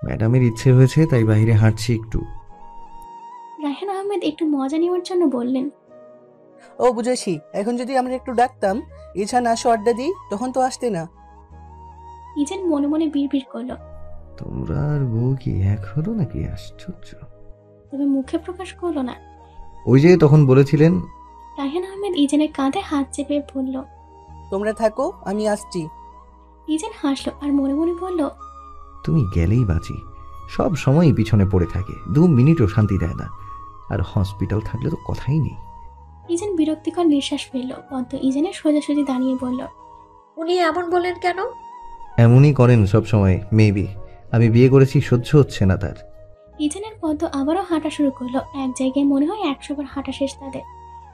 ম্যাডামের ইচ্ছে হয়েছে তাই বাইরে হাঁটছি একটু। রায়হান আহমেদ একটু মজা নেওয়ার জন্য বললেন, ও বুঝেছি, এখন যদি আমরা একটু ডাকতাম ইছান আসো আড্ডা দিই, তখন তো আসতে না। ইজেন মনে মনে বিড়বিড় করলো, তোমরা আর বউ কি এক হলো নাকি? আশ্চর্য। তবে মুখে প্রকাশ করলো না। ওই যে তখন বলেছিলেন। রায়হান আহমেদ ইজেনের কাঁধে হাত চেপে বলল, তোমরা থাকো, আমি আসছি। ইজেন হাসলো আর মনে মনে বলল, তুমি গেলেই বাঁচি। সব সময়ই পিছনে পড়ে থাকে, 2 মিনিটও শান্তি দেয় না। আর হসপিটাল থাকলে তো কথাই নেই। ইজেন বিরক্তিকর নিঃশ্বাস ফেলল। পদ্ম ইজেনের সোজাসুজি দাঁড়িয়ে বলল, উনি এমন বললেন কেন? এমনই করেন সব সময়। মেবি আমি বিয়ে করেছি, সহ্য হচ্ছে না তার। ইজেনের পদ্ম আবারও হাঁটা শুরু করলো। এক জায়গায় মনে হয় 100 বার হাঁটা শেষ তাদের।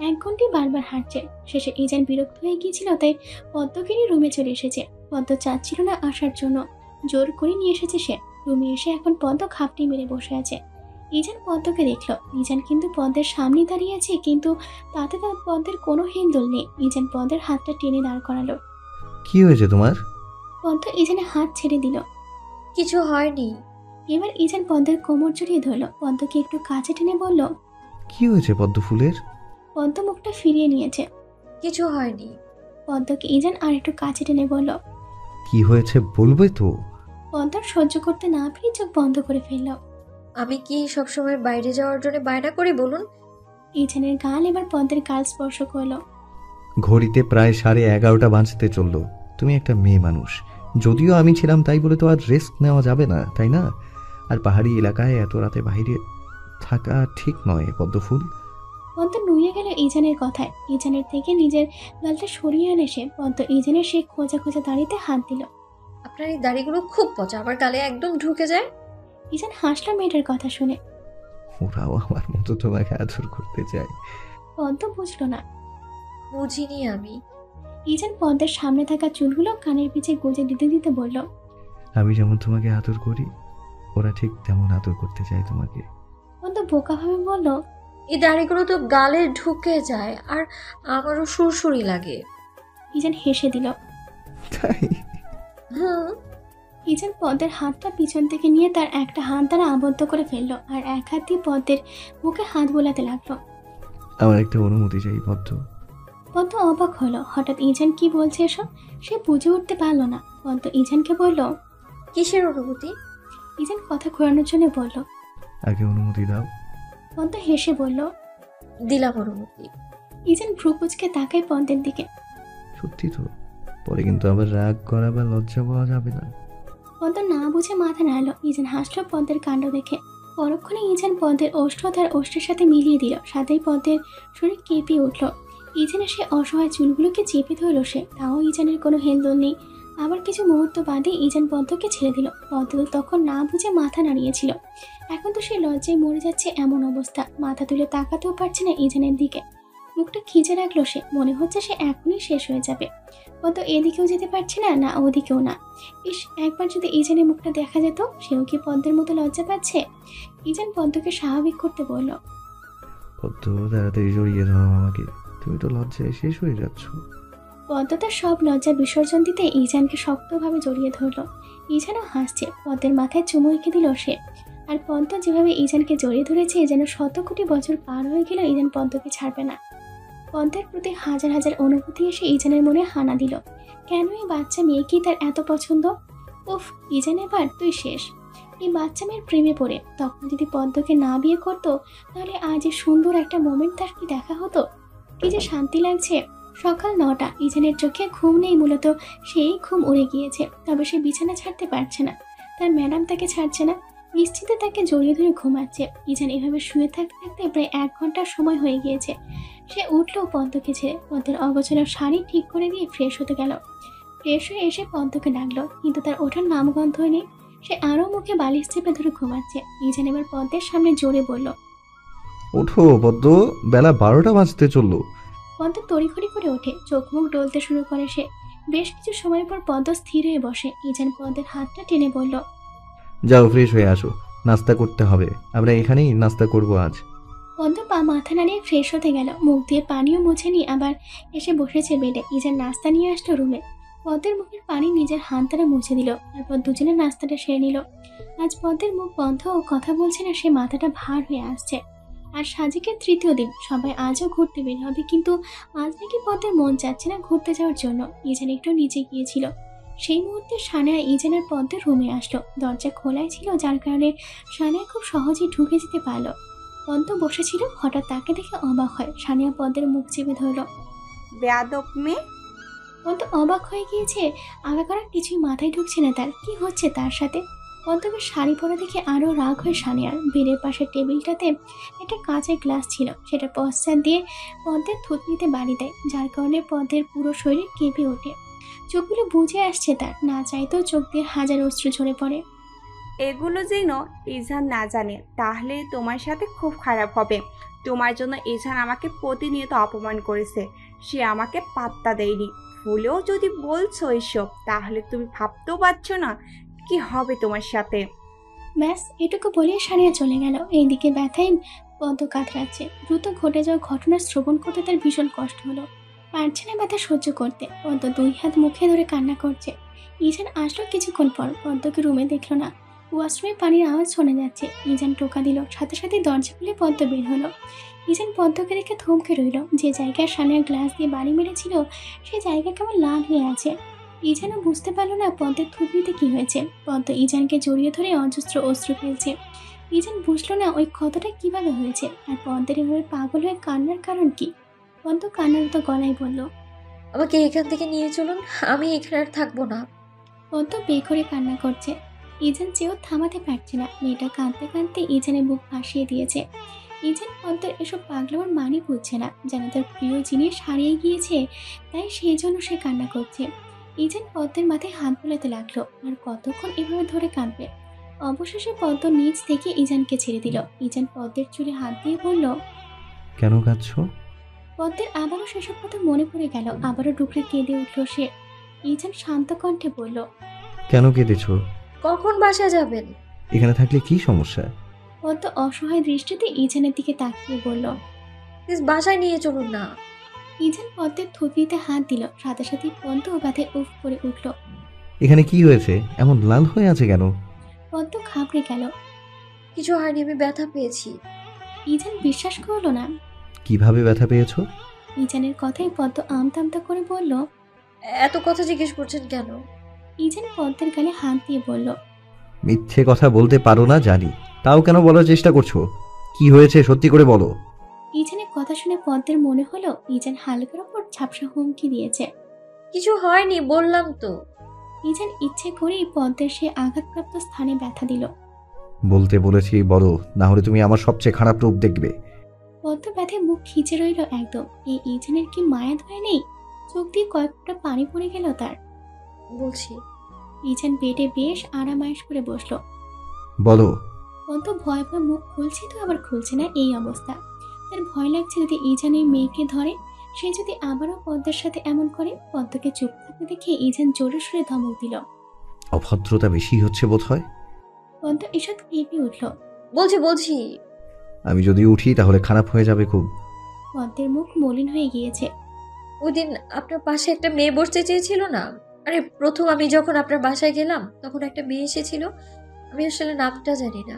1 ঘন্টায় বারবার হাঁটছে। শেষে ইজেন বিরক্ত হয়ে গিয়েছিল, তাই পদ্মকে নিয়ে রুমে চলে এসেছে। পদ্ম চাচ্ছিল না আসার জন্য, জোর করে নিয়ে এসেছে সে। রুমে এসে এখন পদ্ম খাপটি মেরে বসে আছে। ইজেন পদ্মকে দেখলো। ইজেন কিন্তু পদ্মের সামনে দাঁড়িয়ে আছে, কিন্তু তাতে তার পদ্মের কোনো হেলদোল নেই। ইজেন পদ্মের হাতটা টেনে দাঁড় করালো। কি হয়েছে তোমার? পদ্ম ইজেনের হাত ছেড়ে দিল। কিছু হয়নি। এবার ইজেন পদ্মের কোমর জড়িয়ে ধরলো। পদ্মকে একটু কাছে টেনে বলল। কি হয়েছে পদ্ম ফুলের? পদ্ম মুখটা ফিরিয়ে নিয়েছে। কিছু হয়নি। পদ্মকে ইজেন আর একটু কাছে টেনে বলল। কি হয়েছে বলবে তো? পদ্ম সহ্য করতে না পেরে চোখ বন্ধ করে ফেলল। আমি কি সবসময় বাইরে যাওয়ার জন্য বায়না করি বলুন? ইজেনের গাল এবার পদ্মের গাল স্পর্শ করলো। ঘড়িতে প্রায় 11:30 বাজতে চললো। তুমি একটা মেয়ে মানুষ। যদিও আমি ছিলাম, তাই বলে তো আর রিস্ক নেওয়া যাবে না, তাই না? আর পাহাড়ি এলাকায় এত রাতে বাইরে থাকা ঠিক নয় পদ্মফুল। পদ্ম নুয়ে গেল ইজেনের কথায়। ইজেনের থেকে নিজের গালটা সরিয়ে আনে সে। পদ্ম ইজেনের সেই খোঁজা খোঁজা দাড়িতে হাত দিল। আপনার এই দাড়িগুলো খুব পচা, আমার গালে একদম ঢুকে যায়। ইজেন হাসলো মেয়েটার কথা শুনে। ওরাও আমার মতো তোমাকে আদর করতে চায়। পদ্ম বুঝলো না। বুঝিনি আমি। ইজেন পদ্মের সামনে থাকা চুলগুলো কানের পিছে গুজে দিতে দিতে বলল, আমি যেমন তোমাকে আদর করি, ওরা ঠিক তেমন আদর করতে চায় তোমাকে। পদ্ম বোকাভাবে বলল, এই দাড়িগুলো তো গালে ঢুকে যায়, আর আমারও সুরসুরি লাগে। ইজেন হেসে দিল। তাই? হুম। ইজেন পদ্মের হাতটা পিছন থেকে নিয়ে তার একটা হাত দ্বারা আবদ্ধ করে ফেললো, আর এক হাত দিয়ে পদ্মের মুখে হাত বোলাতে লাগলো। আমার একটা অনুমতি চাই পদ্ম। পদ্ম অবাক হলো। হঠাৎ ইজেন কি বলছে এসব, সে বুঝে উঠতে পারলো না। পদ্ম ইজেনকে বলল। কিসের অনুভূতি? ইজেন কথা ঘোরানোর জন্য বলল। আগে অনুমতি দাও। পদ্ম হেসে বলল। দিলাম অনুমতি। ইজেন ভ্রু কুঁচকে তাকায় পদ্মের দিকে। সত্যি তো? পরে কিন্তু আবার রাগ করা বা লজ্জা পাওয়া যাবে না। পদ্ম না বুঝে মাথা নাড়ল। ইজেন হাসলো পদ্মের কাণ্ড দেখে। পরক্ষণে ইজেন পদ্মের ওষ্ঠ তার ওষ্ঠের সাথে মিলিয়ে দিল। সাথেই পদ্মের শরীর কেঁপে উঠল। ইজেনের সে অসহায় চুলগুলোকে চেপে ধরল সে। তাও ইজেনের কোনো হেলদোল নেই। আবার কিছু মুহূর্ত বাদে ইজেন পদ্মকে ছেড়ে দিল। পদ্ম তখন না বুঝে মাথা নাড়িয়েছিল। এখন তো সে লজ্জায় মরে যাচ্ছে এমন অবস্থা। মাথা তুলে তাকাতেও পারছে না ইজেনের দিকে। মুখটা খিজে রাখলো সে। মনে হচ্ছে সে এখনই শেষ হয়ে যাবে। পদ্ম এদিকেও যেতে পারছে না, না ওদিকেও না। ইস, একবার যদি ইজেনের মুখটা দেখা যেত। সেও কি পদ্মের মতো লজ্জা পাচ্ছে? ইজেন পদ্মকে স্বাভাবিক করতে বলল। পদ্ম তাড়াতাড়ি জড়িয়ে ধরো আমাকে, তুমি তো লজ্জায় শেষ হয়ে যাচ্ছ। পদ্ম তার সব লজ্জা বিসর্জন দিতে ইজানকে শক্তভাবে জড়িয়ে ধরল। ইজানও হাসছে। পদ্মের মাথায় চুমু এঁকে দিল সে। আর পদ্ম যেভাবে ইজানকে জড়িয়ে ধরেছে, যেন 100 কোটি বছর পার হয়ে গেল ইজান পদ্মকে ছাড়বে না। পদ্মের প্রতি হাজার হাজার অনুভূতি এসে ইজানের মনে হানা দিল। কেন এই বাচ্চা মেয়েকেই তার এত পছন্দ? উফ, ইজান এবার তুই শেষ। এই বাচ্চা মেয়ের প্রেমে পড়ে তখন যদি পদ্মকে না বিয়ে করতো, তাহলে আজ এই সুন্দর একটা মোমেন্ট তার কি দেখা হতো। কি যে শান্তি লাগছে। সকাল 9টা। ইজানের চোখে ঘুম নেই, মূলত সেই ঘুম উড়ে গিয়েছে। তবে সে বিছানা ছাড়তে পারছে না। তার ম্যাডাম তাকে ছাড়ছে না। নিশ্চিতে তাকে জড়িয়ে ধরে ঘুমাচ্ছে। ইজান এভাবে শুয়ে থাকতে থাকতে প্রায় 1 ঘন্টার সময় হয়ে গিয়েছে। সে উঠলো পদ্মকে ছেড়ে। পদ্মের অগোছালো শাড়ি ঠিক করে দিয়ে ফ্রেশ হতে গেল। ফ্রেশ হয়ে এসে পদ্মকে ডাকলো, কিন্তু তার ওঠার নামগন্ধই নেই। সে আরও মুখে বালিশ চেপে ধরে ঘুমাচ্ছে। ইজান এবার পদ্মের সামনে জোরে বলল, ওঠো পদ্ম, বেলা 12টা বাজতে চললো। পদ্ম তড়িঘড়ি করে ওঠে। চোখ মুখ ডলতে শুরু করে সে। বেশ কিছু সময় পর পদ্ম স্থির হয়ে বসে। ইজান পদ্মের হাতটা টেনে বলল, যাও ফ্রেশ হয়ে আসো, নাস্তা করতে হবে। আমরা এখানেই নাস্তা করব আজ। পদ্ম মাথা নাড়িয়ে ফ্রেশ হতে গেল। মুখ দিয়ে পানিও মুছে নি, আবার এসে বসেছে বেডে। ইজান নাস্তা নিয়ে আসলো রুমে। পদ্মের মুখের পানি নিজের হাত দ্বারা মুছে দিল। তারপর দুজনে নাস্তাটা সেরে নিল। আজ পদ্মের মুখ বন্ধ ও কথা বলছে না, সে মাথাটা ভার হয়ে আসছে। আর সাজিকের তৃতীয় দিন, সবাই আজও ঘুরতে বের হবে, কিন্তু আজ নাকি পদ্মের মন চাচ্ছে না ঘুরতে যাওয়ার জন্য। ইজান একটু নিচে গিয়েছিল। সেই মুহূর্তে সানায়া ইজানের পদ্মের রুমে আসলো। দরজা খোলাই ছিল, যার কারণে সানায়া খুব সহজেই ঢুকে যেতে পারলো। পদ্ম বসেছিল, হঠাৎ তাকে দেখে অবাক হয়। সানায়া পদ্মের মুখ চেপে ধরল। বেয়াদব মেয়ে। পদ্ম অবাক হয়ে গিয়েছে। আগে করার কিছুই মাথায় ঢুকছে না তার, কি হচ্ছে তার সাথে। পদ্মকে শাড়ি পরা দেখে আরও রাগ হয় সানিয়ার। বেডের পাশের টেবিলটাতে একটা কাঁচের গ্লাস ছিল, সেটা পশ্চাৎ দিয়ে পদ্মের থুতনিতে বাড়ি দেয়, যার কারণে পদ্মের পুরো শরীর কেঁপে ওঠে। চোখগুলো বুঝে আসছে তার, না চাইতেও চোখ দিয়ে হাজার অশ্রু ঝরে পড়ে। এগুলো যেন ইজান না জানে, তাহলে তোমার সাথে খুব খারাপ হবে। তোমার জন্য ইজান আমাকে প্রতিনিয়ত অপমান করেছে, সে আমাকে পাত্তা দেয়নি। ভুলেও যদি বলছো এসব, তাহলে তুমি ভাবতেও পারছো না কি হবে তোমার সাথে। ব্যাস এটুকু বলে সানিয়া চলে গেল। এইদিকে ব্যথায় পদ্ম কাতরাচ্ছে। দ্রুত ঘটে যাওয়া ঘটনা শ্রবণ করতে তার ভীষণ কষ্ট হলো। পারছে না ব্যথা সহ্য করতে। পদ্ম দুই হাত মুখে ধরে কান্না করছে। ইজান আসলো কিছুক্ষণ পর। পদ্মকে রুমে দেখলো না। ওয়াশরুমে পানির আওয়াজ শোনা যাচ্ছে। ইজান টোকা দিল, সাথে সাথে দরজা খুলে পদ্ম বের হলো। ইজান পদ্মকে দেখে থমকে রইল। যে জায়গায় সানিয়া গ্লাস দিয়ে বাড়ি মেরেছিল, সেই জায়গা কেমন লাল হয়ে আছে। ইজানও বুঝতে পারলো না পদ্মের থুতনিতে কি হয়েছে। পদ্ম ইজানকে জড়িয়ে ধরে অজস্র অশ্রু ফেলছে। ইজান বুঝলো না ওই ক্ষতটা কিভাবে হয়েছে, আর পদ্মের এভাবে পাগল হয়ে কান্নার কারণ কি। পদ্ম কান্নার তো গলায় বলল, আমাকে এখান থেকে নিয়ে চলুন, আমি এখানে আর থাকবো না। পদ্ম বেঘরে কান্না করছে। ইজান চেয়েও থামাতে পারছে না। মেয়েটা কাঁদতে কাঁদতে ইজানের বুক ভাসিয়ে দিয়েছে। ইজান পদ্মের এসব পাগলামোর মানে বুঝছে না, যেন তার প্রিয় জিনিস হারিয়ে গিয়েছে, তাই সেই জন্য সে কান্না করছে। ইজান পদ্মের মাথায় হাত বোলাতে লাগলো। আর কতক্ষণ এভাবে ধরে কাঁদবে। অবশেষে পদ্ম নিচ থেকে ইজানকে ছেড়ে দিল। ইজান পদ্মের চুলে হাত দিয়ে বলল, কেন কাঁদছো? পদ্মের আবারও সেসব কথা মনে পড়ে গেল। আবারও ডুকরে কেঁদে উঠল সে। ইজান শান্ত কণ্ঠে বলল, কেন কেঁদেছো? কখন বাসায় যাবেন? এখানে থাকলে কি সমস্যা? পদ্ম অসহায় দৃষ্টিতে ইজানের দিকে তাকিয়ে বলল। প্লিজ বাসায় নিয়ে চলুন না। ইজান পদ্মের থুতনিতে হাত দিল। সাথে সাথে পদ্ম ব্যথায় উফ করে উঠল। এখানে কি হয়েছে? এমন লাল হয়ে আছে কেন? পদ্ম ঘাবড়ে গেল। কিছু হয়নি, আমি ব্যথা পেয়েছি। ইজান বিশ্বাস করলো না। কিভাবে ব্যথা পেয়েছো? ইজানের কথায় পদ্ম আমতা আমতা করে বলল। এত কথা জিজ্ঞেস করছেন কেন? ইজান পদ্মের গালে হাত দিয়ে বলল, মিথ্যে কথা বলতে পারো না জানি, তাও কেন বলার চেষ্টা করছো? কি হয়েছে সত্যি করে বলো। ইজানের কথা শুনে পদ্মের মনে হলো ইজান হালকার ওপর ঝাপসা হুমকি দিয়েছে। কিছু হয়নি বললাম তো। ইজান ইচ্ছে করেই পদ্মের সে আঘাতপ্রাপ্ত স্থানে ব্যথা দিল। বলতে বলেছি বলো, না হলে তুমি আমার সবচেয়ে খারাপ রূপ দেখবে। পদ্ম ব্যথায় মুখ খিচে রইল একদম। এই ইজানের কি মায়া ধরে নেই? চোখ দিয়ে কয়েক ফোঁটা পানি পড়ে গেল তার। বলছি। ইজান বেডে বেশ আরামায়েশ করে বসলো। বলো। পদ্ম ভয় ভয় মুখ খুলছে তো আবার খুলছে না, এই অবস্থা। তার ভয় লাগছে যদি ইজান এই মেয়েকে ধরে, সে যদি আবারও পদ্মের সাথে এমন করে। পদ্মকে চুপ থাকতে দেখে ইজান জোরে সোরে ধমক দিল। অভদ্রতা বেশি হচ্ছে বোধ হয়। পদ্ম এসব কেঁপে উঠল। বলছি। আমি যদি উঠি তাহলে খারাপ হয়ে যাবে খুব। পদ্মের মুখ মলিন হয়ে গিয়েছে। ওই দিন আপনার পাশে একটা মেয়ে বসতে চেয়েছিল না? আরে প্রথম আমি যখন আপনার বাসায় গেলাম, তখন একটা মেয়ে এসেছিল, আমি আসলে নামটা জানি না।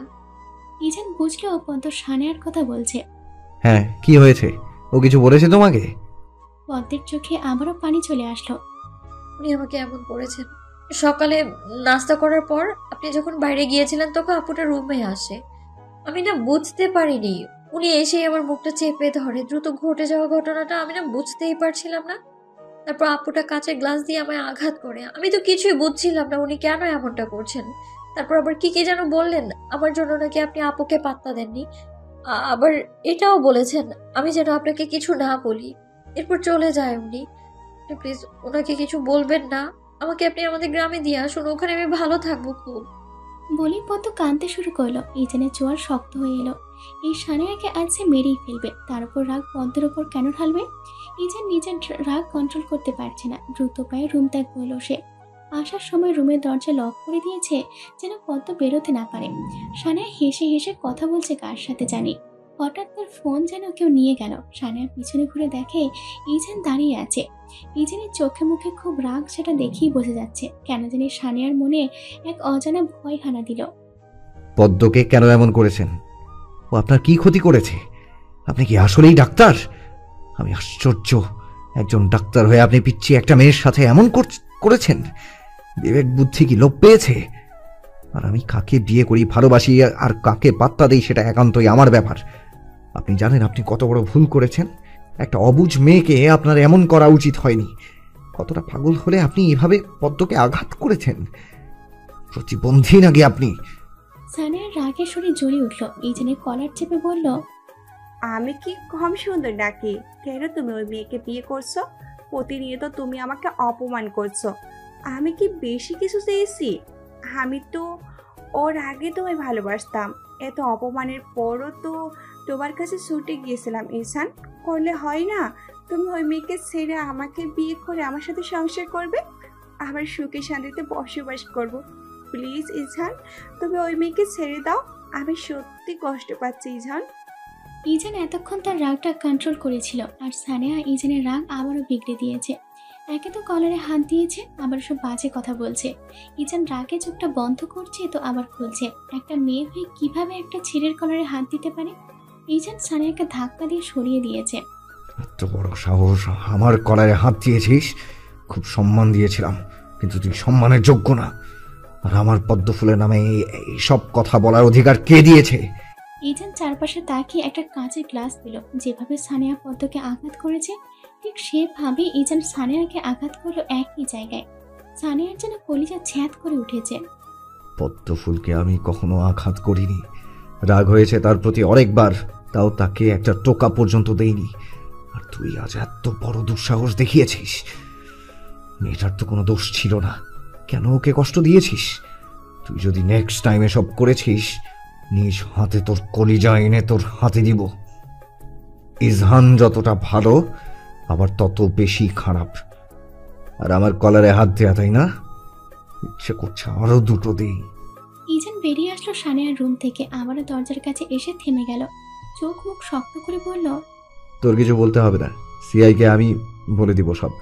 ইজান বুঝলো পদ্ম সানেয়ার কথা বলছে। হ্যাঁ, কি হয়েছে? ও কিছু বলেছে তোমাকে? পদ্মের চোখে আবারও পানি চলে আসলো। উনি আমাকে এমন করেছেন। সকালে নাস্তা করার পর আপনি যখন বাইরে গিয়েছিলেন, তখন আপুটা রুমে আসে। আমি না বুঝতে পারিনি, উনি এসে আমার মুখটা চেপে ধরে। দ্রুত ঘটে যাওয়া ঘটনাটা আমি না বুঝতেই পারছিলাম না। তারপর আপুটা কাঁচের গ্লাস দিয়ে আমায় আঘাত করে। আমি তো কিছুই বুঝছিলাম না উনি কেন এমনটা করছেন। তারপর আবার কি যেন বললেন, আমার জন্য নাকি আপনি আপুকে পাত্তা দেননি। আবার এটাও বলেছেন আমি যেন আপনাকে কিছু না বলি। এরপর চলে যায় উনি। প্লিজ ওনাকে কিছু বলবেন না, আমাকে আপনি আমাদের গ্রামে দিয়ে আসুন, ওখানে আমি ভালো থাকবো খুব। বলি পদ্ম কাঁদতে শুরু করলো। ইজানের জোয়ার শক্ত হয়ে এলো। এই সানেয়াকে আজ সে মেরেই ফেলবে। তার উপর রাগ পদ্মের ওপর কেন ঢালবে? ইজান নিজের রাগ কন্ট্রোল করতে পারছে না। দ্রুত পায়ে রুম ত্যাগ করলো সে। আসার সময় রুমের দরজা লক করে দিয়েছে, যেন পদ্ম বেরোতে না পারে। সানেয়া হেসে হেসে কথা বলছে কার সাথে জানি। হঠাৎ তার ফোন যেন কেউ নিয়ে গেল। সানিয়ার পিছনে ঘুরে দেখে ইজান দাঁড়িয়ে আছে। ইজানের চোখে মুখে খুব রাগ, সেটা দেখেই বোঝা যাচ্ছে। কেন জানি সানিয়ার মনে এক অজানা ভয় হানা দিল। পদ্মকে কেন এমন করেছেন? ও আপনার কি ক্ষতি করেছে? আপনি কি আসলেই ডাক্তার? আমি আশ্চর্য, একজন ডাক্তার হয়ে আপনি পিচ্ছি একটা মেয়ের সাথে এমন করেছেন। বিবেক বুদ্ধি কি লোপ পেয়েছে? আর আমি কাকে বিয়ে করি, ভালোবাসি আর কাকে পাত্তা দেই সেটা একান্তই আমার ব্যাপার। আপনি জানেন আপনি কত বড় ভুল করেছেন। একটা অবুঝ মেয়েকে আপনার এমন করা উচিত হয়নি। কতটা পাগল হলে আপনি এভাবে পদ্মকে আঘাত করেছেন? প্রতিবন্ধী নাকি আপনি? সানিয়ার রাগে শরীর জ্বলে উঠল। ইজানের কলার চেপে বলল, আমি কি কম সুন্দর নাকি? কেন তুমি ওই মেয়েকে বিয়ে করছো? প্রতিনিয়ত তুমি আমাকে অপমান করছো। আমি কি বেশি কিছু চেয়েছি? আমি তো ওর আগে তোমায় ভালোবাসতাম। এত অপমানের পরও তো তোমার কাছে ছুটে গিয়েছিলাম। ইসান, করলে হয় না? তুমি ওই মেয়েকে ছেড়ে আমাকে বিয়ে করে আমার সাথে সংসার করবে, আবার সুখে শান্তিতে বসবাস করব। প্লিজ ইজান, তুমি ওই মেয়েকে ছেড়ে দাও। আমি সত্যি কষ্ট পাচ্ছি ইজান। ইজান এতক্ষণ তার রাগটা কন্ট্রোল করেছিল, আর সানিয়া ইজানের রাগ আবারও বিগড়ে দিয়েছে। একে তো কলারে হাত দিয়েছে, আবার সব বাজে কথা বলছে। ইজান রাগে চোখটা বন্ধ করছে তো আবার খুলছে। একটা মেয়ে হয়ে কিভাবে একটা ছেলের কলারে হাত দিতে পারে? ইজান সানিয়াকে ধাক্কা দিয়ে সরিয়ে দিয়েছে। এত বড় সাহস, আমার কলারে হাত দিয়েছিস? খুব সম্মান দিয়েছিলাম, কিন্তু তুই সম্মানের যোগ্য না। আর আমার পদ্মফুলের নামে এই সব কথা বলার অধিকার কে দিয়েছে? ইজান চারপাশে তাকিয়ে একটা কাঁচের গ্লাস দিল। যেভাবে সানিয়া পদ্মকে আঘাত করেছে ঠিক সেভাবে ইজান সানিয়াকে আঘাত করলো একই জায়গায়। সানিয়ার যেন কলিজা ছ্যাঁত করে উঠেছে। পদ্মফুলকে আমি কখনো আঘাত করিনি। রাগ হয়েছে তার প্রতি অনেকবার, তাও তাকে একটা টোকা পর্যন্ত দেইনি। আর তুই আজ এত বড় দুঃসাহস দেখিয়েছিস। মেয়েটার তো কোনো দোষ ছিল না, কেন ওকে কষ্ট দিয়েছিস? তুই যদি নেক্সট টাইম এসব করেছিস, নিজ হাতে তোর কলিজা এনে তোর হাতে দিব। ইজহান যতটা ভালো, আবার তত বেশি খারাপ। আর আমার কলারে হাত দেয়া, তাই না? ইচ্ছে করছে আরো দুটো দেই। ইজান বেরিয়ে আসলো সানিয়ার রুম থেকে, আবারও দরজার কাছে এসে থেমে গেল। চোখ মুখ শক্ত করে বলল, তোর কিছু বলতে হবে না, সিআইকে আমি বলে দিব সব।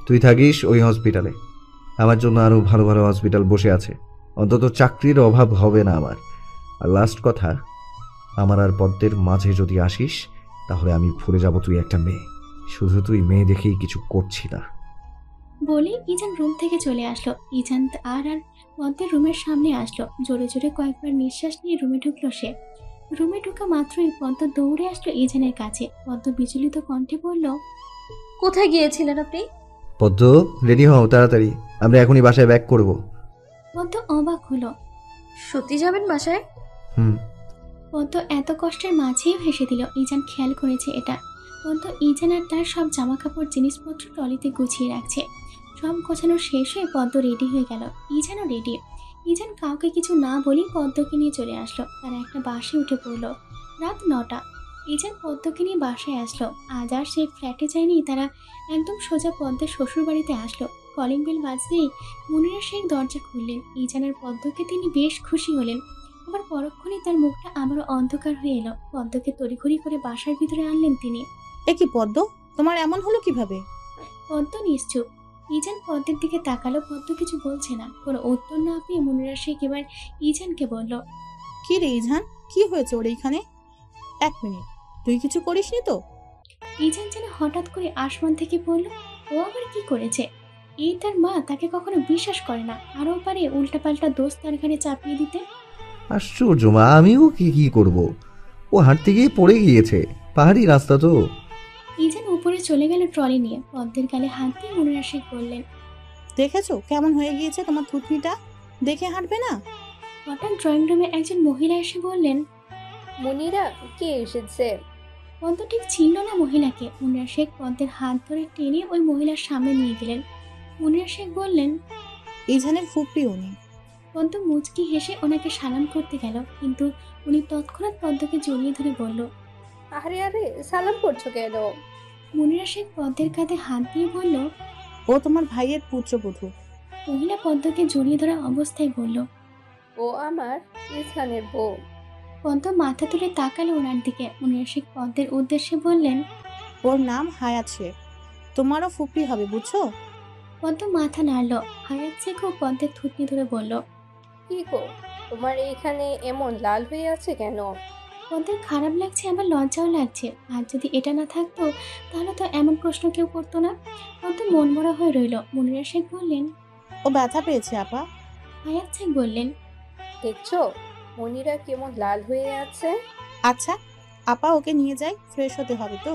তুই থাকিস ওই হসপিটালে। আমার জন্য আরো ভালো ভালো হসপিটাল বসে আছে, অন্তত চাকরির অভাব হবে না আমার। আর লাস্ট কথা, আমার আর পদ্মের মাঝে যদি আসিস, তাহলে আমি ভুলে যাব তুই একটা মেয়ে। শুধু তুই মেয়ে দেখেই কিছু করছি না। বলেই ইজান রুম থেকে চলে আসলো। ইজান আর পদ্মের রুমের সামনে আসলো। জোরে জোরে কয়েকবার নিঃশ্বাস নিয়ে রুমে ঢুকলো সে। রুমে ঢুকা মাত্রই পদ্ম দৌড়ে আসলো ইজানের কাছে। পদ্ম বিচলিত কণ্ঠে বলল, কোথায় গিয়েছিলেন আপনি? পদ্ম, রেডি হও তাড়াতাড়ি, আমরা এখনই বাসায় ব্যাক করব। পদ্ম অবাক হলো। সত্যি যাবেন বাসায়? হুম। পদ্ম এত কষ্টের মাঝেও হেসে দিল। ইজান খেয়াল করেছে এটা। পদ্ম ইজান আর তার সব জামা কাপড় জিনিসপত্র ট্রলিতে গুছিয়ে রাখছে। সব গোছানো শেষ হয়ে পদ্ম রেডি হয়ে গেল। ইজানও রেডি। ইজান কাউকে কিছু না বলেই পদ্মকে নিয়ে চলে আসলো। তারা একটা বাসে উঠে পড়লো। রাত 9টা। ইজান পদ্মকে নিয়ে বাসায় আসলো। আজ আর সে ফ্ল্যাটে যায়নি, তারা একদম সোজা পদ্মের শ্বশুর বাড়িতে আসলো। কলিং বেল বাজতেই মুনিরা শেখ দরজা খুললেন। ইজান আর পদ্মকে তিনি বেশ খুশি হলেন। আবার পরক্ষণে তার মুখটা আবারও অন্ধকার হয়ে এলো। পদ্মকে তড়িঘড়ি করে বাসার ভিতরে আনলেন তিনি। এ কি পদ্ম, তোমার এমন হলো কিভাবে? পদ্ম নিশ্চুপ। ইজান পদ্মের দিকে তাকালো। পদ্ম কিছু বলছে না। কোনো উত্তর না পেয়ে মুনিরা শেখ এবার ইজানকে বলল, কি রে ইজহান, কি হয়েছে ওর এইখানে? 1 মিনিট, তুই কিছু করিসনি তো? ইজান যেন হঠাৎ করে আসমান থেকে পড়ল। ও আবার কি করেছে? এই তার মা, তাকে কখনো বিশ্বাস করে না, আরও পারে উল্টাপাল্টা দোষ তার ঘাড়ে চাপিয়ে দিতে। আশ্চর্য মা, আমিও কি করব? ও হাঁটতে গিয়ে পড়ে গিয়েছে, পাহাড়ি রাস্তা তো। ইজান উপরে চলে গেল ট্রলি নিয়ে। পদ্মের গালে হাত দিয়ে মুনিরা শেখ বললেন, দেখেছো কেমন হয়ে গিয়েছে তোমার থুতনিটা? দেখে হাঁটবে না? হঠাৎ ড্রয়িং রুমে একজন মহিলা এসে বললেন, মুনিরা, কে এসেছে? পদ্ম ঠিক ছিল না মহিলাকে। মুনিরা শেখ পদ্মের হাত ধরে টেনে ওই মহিলার সামনে নিয়ে গেলেন। মুনিরা শেখ বললেন, ইজহানের ফুপড়ি উনি। পদ্ম মুচকি হেসে ওনাকে সালাম করতে গেল, কিন্তু উনি তৎক্ষণাৎ পদ্মকে জড়িয়ে ধরে বলল, আরে আরে, সালাম করছো কেন? মুনিরা শেখ পদ্মের কাঁধে হাত দিয়ে বলল। ও তোমার ভাইয়ের পুত্রবধূ। মহিলা পদ্মকে জড়িয়ে ধরা অবস্থায় বলল, ও আমার ইজহানের বউ। পদ্ম মাথা তুলে তাকালো ওনার দিকে। মুনিরা শেখ পদ্মের উদ্দেশ্যে বললেন, ওর নাম হায়াত শেখ। তোমারও ফুপি হবে, বুঝছো? পদ্ম মাথা নাড়ল। হায়াত শেখও পদ্মের থুতনি ধরে বলল, কি গো, তোমার এইখানে এমন লাল হয়ে আছে কেন? পদ্মের খারাপ লাগছে, আমার লজ্জাও লাগছে। আর যদি এটা না থাকতো তাহলে তো এমন প্রশ্ন কেউ করতো না। পদ্ম মন মরা হয়ে রইল। মুনিরা শেখ বললেন, ও ব্যথা পেয়েছে আপা। হায়াত শেখ বললেন, দেখছো মনিরা কেমন লাল হয়ে আছে? আচ্ছা আপা, ওকে নিয়ে যাই, ফ্রেশ হতে হবে তো,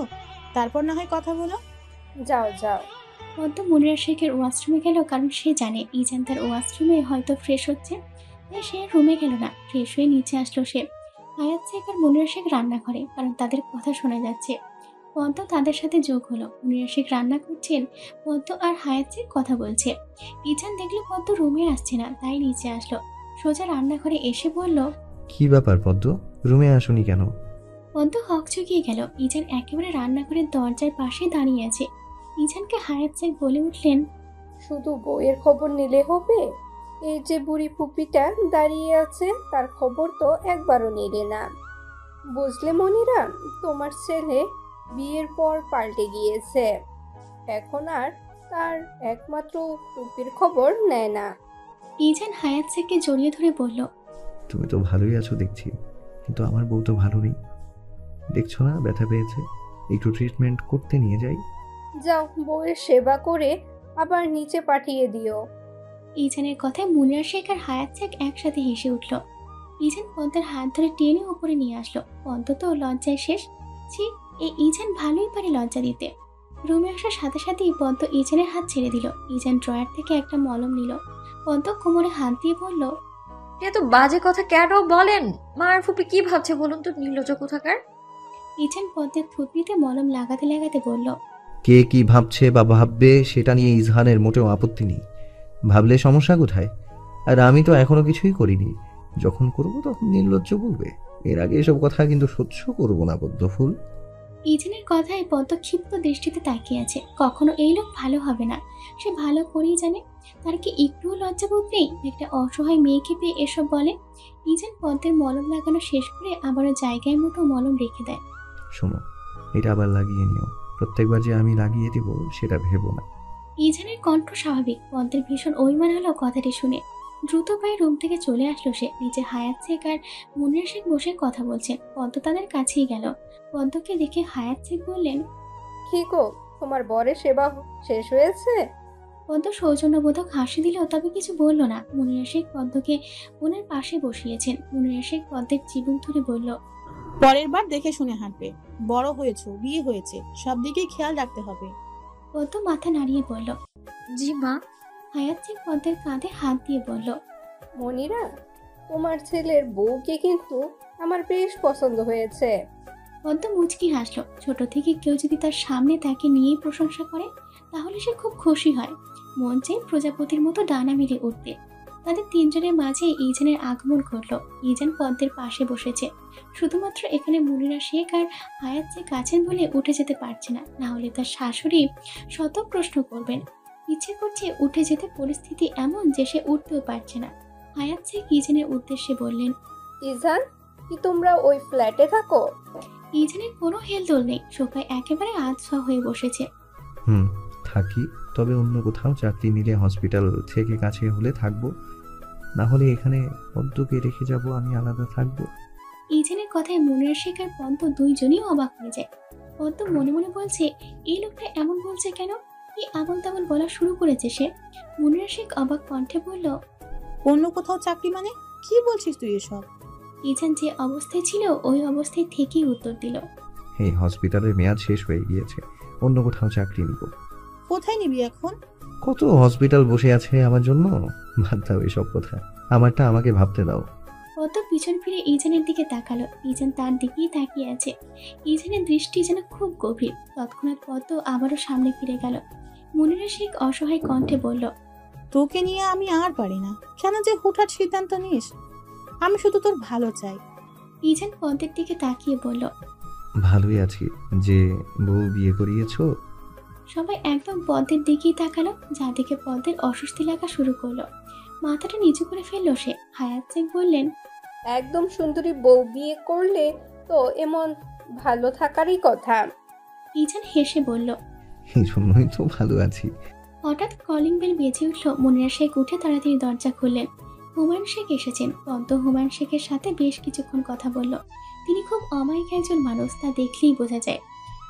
তারপর না হয় কথা বলো। যাও যাও। পদ্ম মুনিরা শেখের ওয়াশরুমে গেল, কারণ সে জানে ইজান তার ওয়াশরুমে হয়তো ফ্রেশ হচ্ছে। তাই সে রুমে গেল না, ফ্রেশ হয়ে নিচে আসলো সে। হায়াত শেখ আর মুনিরা শেখ রান্না করে, কারণ তাদের কথা শোনা যাচ্ছে। পদ্ম তাদের সাথে যোগ হলো। মুনিরা শেখ রান্না করছেন, পদ্ম আর হায়াত শেখ কথা বলছে। ইজান দেখলো পদ্ম রুমে আসছে না, তাই নিচে আসলো। সোজা রান্নাঘরে এসে বলল, কি ব্যাপার পদ্ম, রুমে আসুনি কেন? পদ্ম হকচকিয়ে গেল। ইজান একেবারে রান্নাঘরের দরজার পাশে দাঁড়িয়ে আছে। ইজানকে হায়াত শেখ বলে উঠলেন, শুধু বইয়ের খবর নিলে হবে? এই যে বুড়ি ফুপিটা দাঁড়িয়ে আছে, তার খবর তো একবারও নিলে না। বুঝলে মনিরা, তোমার ছেলে বিয়ের পর পাল্টে গিয়েছে। এখন আর তার একমাত্র টুপির খবর নেয় না। ইজান হায়াত শেখকে জড়িয়ে ধরে বলল, তুমি তো ভালোই আছো দেখছি, কিন্তু আমার বউ তো ভালো নেই। দেখছো না ব্যথা পেয়েছে, একটু ট্রিটমেন্ট করতে নিয়ে যাই। যাও, বউয়ের সেবা করে আবার নিচে পাঠিয়ে দিও। ইজানের কথায় মুনিরা শেখ আর হায়াত শেখ একসাথে হেসে উঠল। ইজান পদ্মের হাত ধরে টেনে উপরে নিয়ে আসলো। পদ্ম তো লজ্জায় শেষ। ছি, এই ইজান ভালোই পারে লজ্জা দিতে। রুমে আসার সাথে সাথেই পদ্ম ইজানের হাত ছেড়ে দিল। ইজান ড্রয়ার থেকে একটা মলম নিল। পদ্ম কোমরে হাত দিয়ে বলল, এত বাজে কথা কেন বলেন? মা আর ফুপি কি ভাবছে বলুন তো, নির্লজ্জ কোথাকার। ইজান পদ্মের থুতনিতে মলম লাগাতে লাগাতে বলল, কে কি ভাবছে বা ভাববে সেটা নিয়ে ইজহানের মোটেও আপত্তি নেই। ভাবলে সমস্যা কোথায়? আর আমি তো এখনো কিছুই করিনি। যখন করব তখন নির্লজ্জ বলবে। এর আগে এসব কথা কিন্তু সহ্য করব না পদ্মফুল। ইজানের কথায় পদ্ম ক্ষিপ্ত দৃষ্টিতে তাকিয়ে আছে। কখনো এই লোক ভালো হবে না, সে ভালো করেই জানে। তার কি একটুও লজ্জাবোধ নেই? একটা অসহায় মেয়েকে পেয়ে এসব বলে। ইজান পদ্মের মলম লাগানো শেষ করে আবারও জায়গায় মতো মলম রেখে দেয়। শোনো, এটা আবার লাগিয়ে নিও। প্রত্যেকবার যে আমি লাগিয়ে দিব সেটা ভেবো না। ইজানের কণ্ঠ স্বাভাবিক। পদ্মের ভীষণ অভিমান হলো কথাটি শুনে। দ্রুত পায়ে রুম থেকে চলে আসলো সে। নিচে হায়াত শেখ আর মুনিরা শেখ বসে কথা বলছেন। পদ্ম তাদের কাছেই গেল। পদ্মকে দেখে হায়াত শেখ বললেন, কি গো, তোমার বরের সেবা শেষ হয়েছে? পদ্ম সৌজন্যবোধক হাসি দিল, তবে কিছু বলল না। মুনিরা শেখ পদ্মকে ওনার পাশে বসিয়েছেন। মুনিরা শেখ পদ্মের জীবন ধরে বলল, পরের বার দেখে শুনে হাঁটবে। বড় হয়েছো, বিয়ে হয়েছে, সব দিকেই খেয়াল রাখতে হবে। পদ্ম মাথা নাড়িয়ে বলল। জি মা। হায়াত শেখ পদ্মের কাঁধে হাত দিয়ে বলল, মনিরা, তোমার ছেলের বউকে কিন্তু আমার বেশ পছন্দ হয়েছে। পদ্ম মুচকি হাসলো। ছোট থেকে কেউ যদি তার সামনে তাকে নিয়েই প্রশংসা করে তাহলে সে খুব খুশি হয়। মন চাই প্রজাপতির মতো ডানা মেলে উঠতে। তাদের তিনজনের মাঝে ইজানের আগমন ঘটল। ইজান পদ্মের পাশে বসেছে। শুধুমাত্র এখানে মুনিরা শেখ আর হায়াত শেখ আছেন বলে উঠে যেতে পারছে না, না হলে তার শাশুড়ি শত প্রশ্ন করবেন। ইচ্ছে করছে উঠে যেতে, পরিস্থিতি এমন যে সে উঠতেও পারছে না। হায়াত শেখ ইজানের উদ্দেশ্যে বললেন, ইজান, কি তোমরা ওই ফ্ল্যাটে থাকো? ইজানের কোনো হেলদোল নেই, সোফায় একেবারে আধশোয়া হয়ে বসেছে। থাকি, তবে অন্য কোথাও চাকরি নিলে হসপিটাল থেকে কাছে হলে থাকবো, না হলে এখানে পদ্মকে রেখে যাব, আমি আলাদা থাকবো। ইজানের কথায় মুনিরা শেখ আর পদ্ম দুইজনই অবাক হয়ে যায়। পদ্ম মনে মনে বলছে, এই লোকটা এমন বলছে কেন? কি আবল তাবল বলা শুরু করেছে সে। মুনিরা শেখ অবাক কণ্ঠে বলল, অন্য কোথাও চাকরি মানে কি বলছিস তুই এসব? ইজান যে অবস্থায় ছিল ওই অবস্থায় থেকেই উত্তর দিল, এই হসপিটালের মেয়াদ শেষ হয়ে গিয়েছে, অন্য কোথাও চাকরি নিব। কোথায় নিবি এখন? কত হসপিটাল বসে আছে আমার জন্য, বাদ দাও এসব কথা, আমারটা আমাকে ভাবতে দাও। পদ্ম পিছন ফিরে ইজানের দিকে তাকালো। ইজান তার দিকেই তাকিয়ে আছে। ইজানের দৃষ্টি যেন খুব গভীর। তৎক্ষণাৎ পদ্ম আবারও সামনে ফিরে গেল। মুনিরা শেখ অসহায় কণ্ঠে বলল, তোকে নিয়ে আমি আর পারি না। কেন যে হুটহাট সিদ্ধান্ত নিস? আমি শুধু তোর ভালো চাই। ইজান পদ্মের দিকে তাকিয়ে বলল, ভালোই আছি, যে বউ বিয়ে করিয়েছো। সবাই একদম পদ্মের দিকেই তাকালো, যা দেখে পদ্মের অস্বস্তি লাগা শুরু করলো। মাথাটা নিচু করে ফেললো সে। হায়াত শেখ বললেন, একদম সুন্দরী বউ বিয়ে করলে তো এমন ভালো থাকারই কথা। ইজান হেসে বলল। এই জন্যই তো ভালো আছি। হঠাৎ কলিং বেল বেজে উঠল। মুনিরা শেখ উঠে তাড়াতাড়ি দরজা খুললেন। হুমায়ুন শেখ এসেছেন। পদ্ম হুমায়ুন শেখের সাথে বেশ কিছুক্ষণ কথা বলল। তিনি খুব অমায়িক একজন মানুষ, তা দেখলেই বোঝা যায়।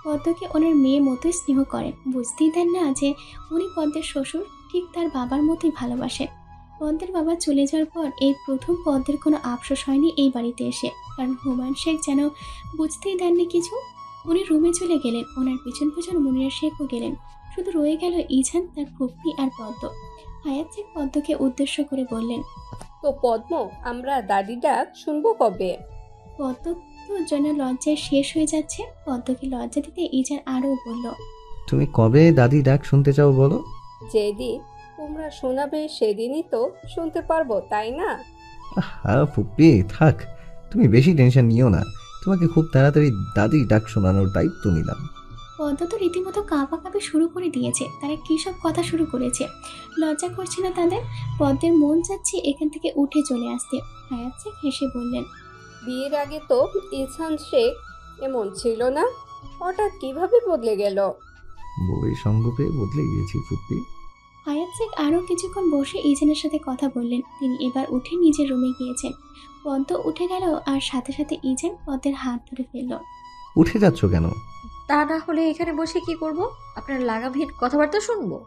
পদ্মকে ওনার মেয়ে মতোই স্নেহ করেন। বুঝতেই দেন না যে উনি পদ্মের শ্বশুর ঠিক তার বাবার মতোই ভালোবাসেন। পদ্মের বাবা চলে যাওয়ার পর এই প্রথম পদ্মের কোনো আফসোস হয়নি এই বাড়িতে এসে, কারণ হুমায়ুন শেখ যেন বুঝতেই দেননি কিছু। উনি রুমে চলে গেলেন। ওনার পিছন পিছন মুনিরা শেখও গেলেন। শুধু রয়ে গেল ইজান, তার ফুপ্পি আর পদ্ম। হায়াত শেখ পদ্মকে উদ্দেশ্য করে বললেন, তো পদ্ম, আমরা দাদি ডাক শুনবো কবে? পদ্ম তো যেন লজ্জায় শেষ হয়ে যাচ্ছে। পদ্মকে লজ্জা দিতে ইজান আরও বলল, তুমি কবে দাদি ডাক শুনতে চাও বলো? যেদিন তোমরা শোনাবে সেদিনই তো শুনতে পারবো, তাই না? হ্যাঁ ফুপ্পি, থাক, তুমি বেশি টেনশন নিও না। তোমাকে খুব তাড়াতাড়ি দাদি ডাক শোনানোর দায়িত্ব নিলাম। পদ্ম তো রীতিমতো কাঁপাকাঁপি শুরু করে দিয়েছে। তারা কী সব কথা শুরু করেছে, লজ্জা করছে না তাদের? পদ্মের মন চাচ্ছে এখান থেকে উঠে চলে আসতে। হায়াত শেখ হেসে বললেন, বিয়ের আগে তো ইহসান শেখ এমন ছিল না, হঠাৎ কিভাবে বদলে গেল? বউয়ের সঙ্গ পেয়ে বদলে গিয়েছি ফুপ্পি। হায়াত শেখ আরও কিছুক্ষণ বসে ইজানের সাথে কথা বললেন। তিনি এবার উঠে নিজের রুমে গিয়েছেন। পদ্ম উঠে গেল আর সাথে সাথে ইজান পদ্মের হাত ধরে ফেলল। উঠে যাচ্ছ কেন? তা না হলে এখানে বসে কি করব? আপনার লাগামহীন কথাবার্তা শুনবো?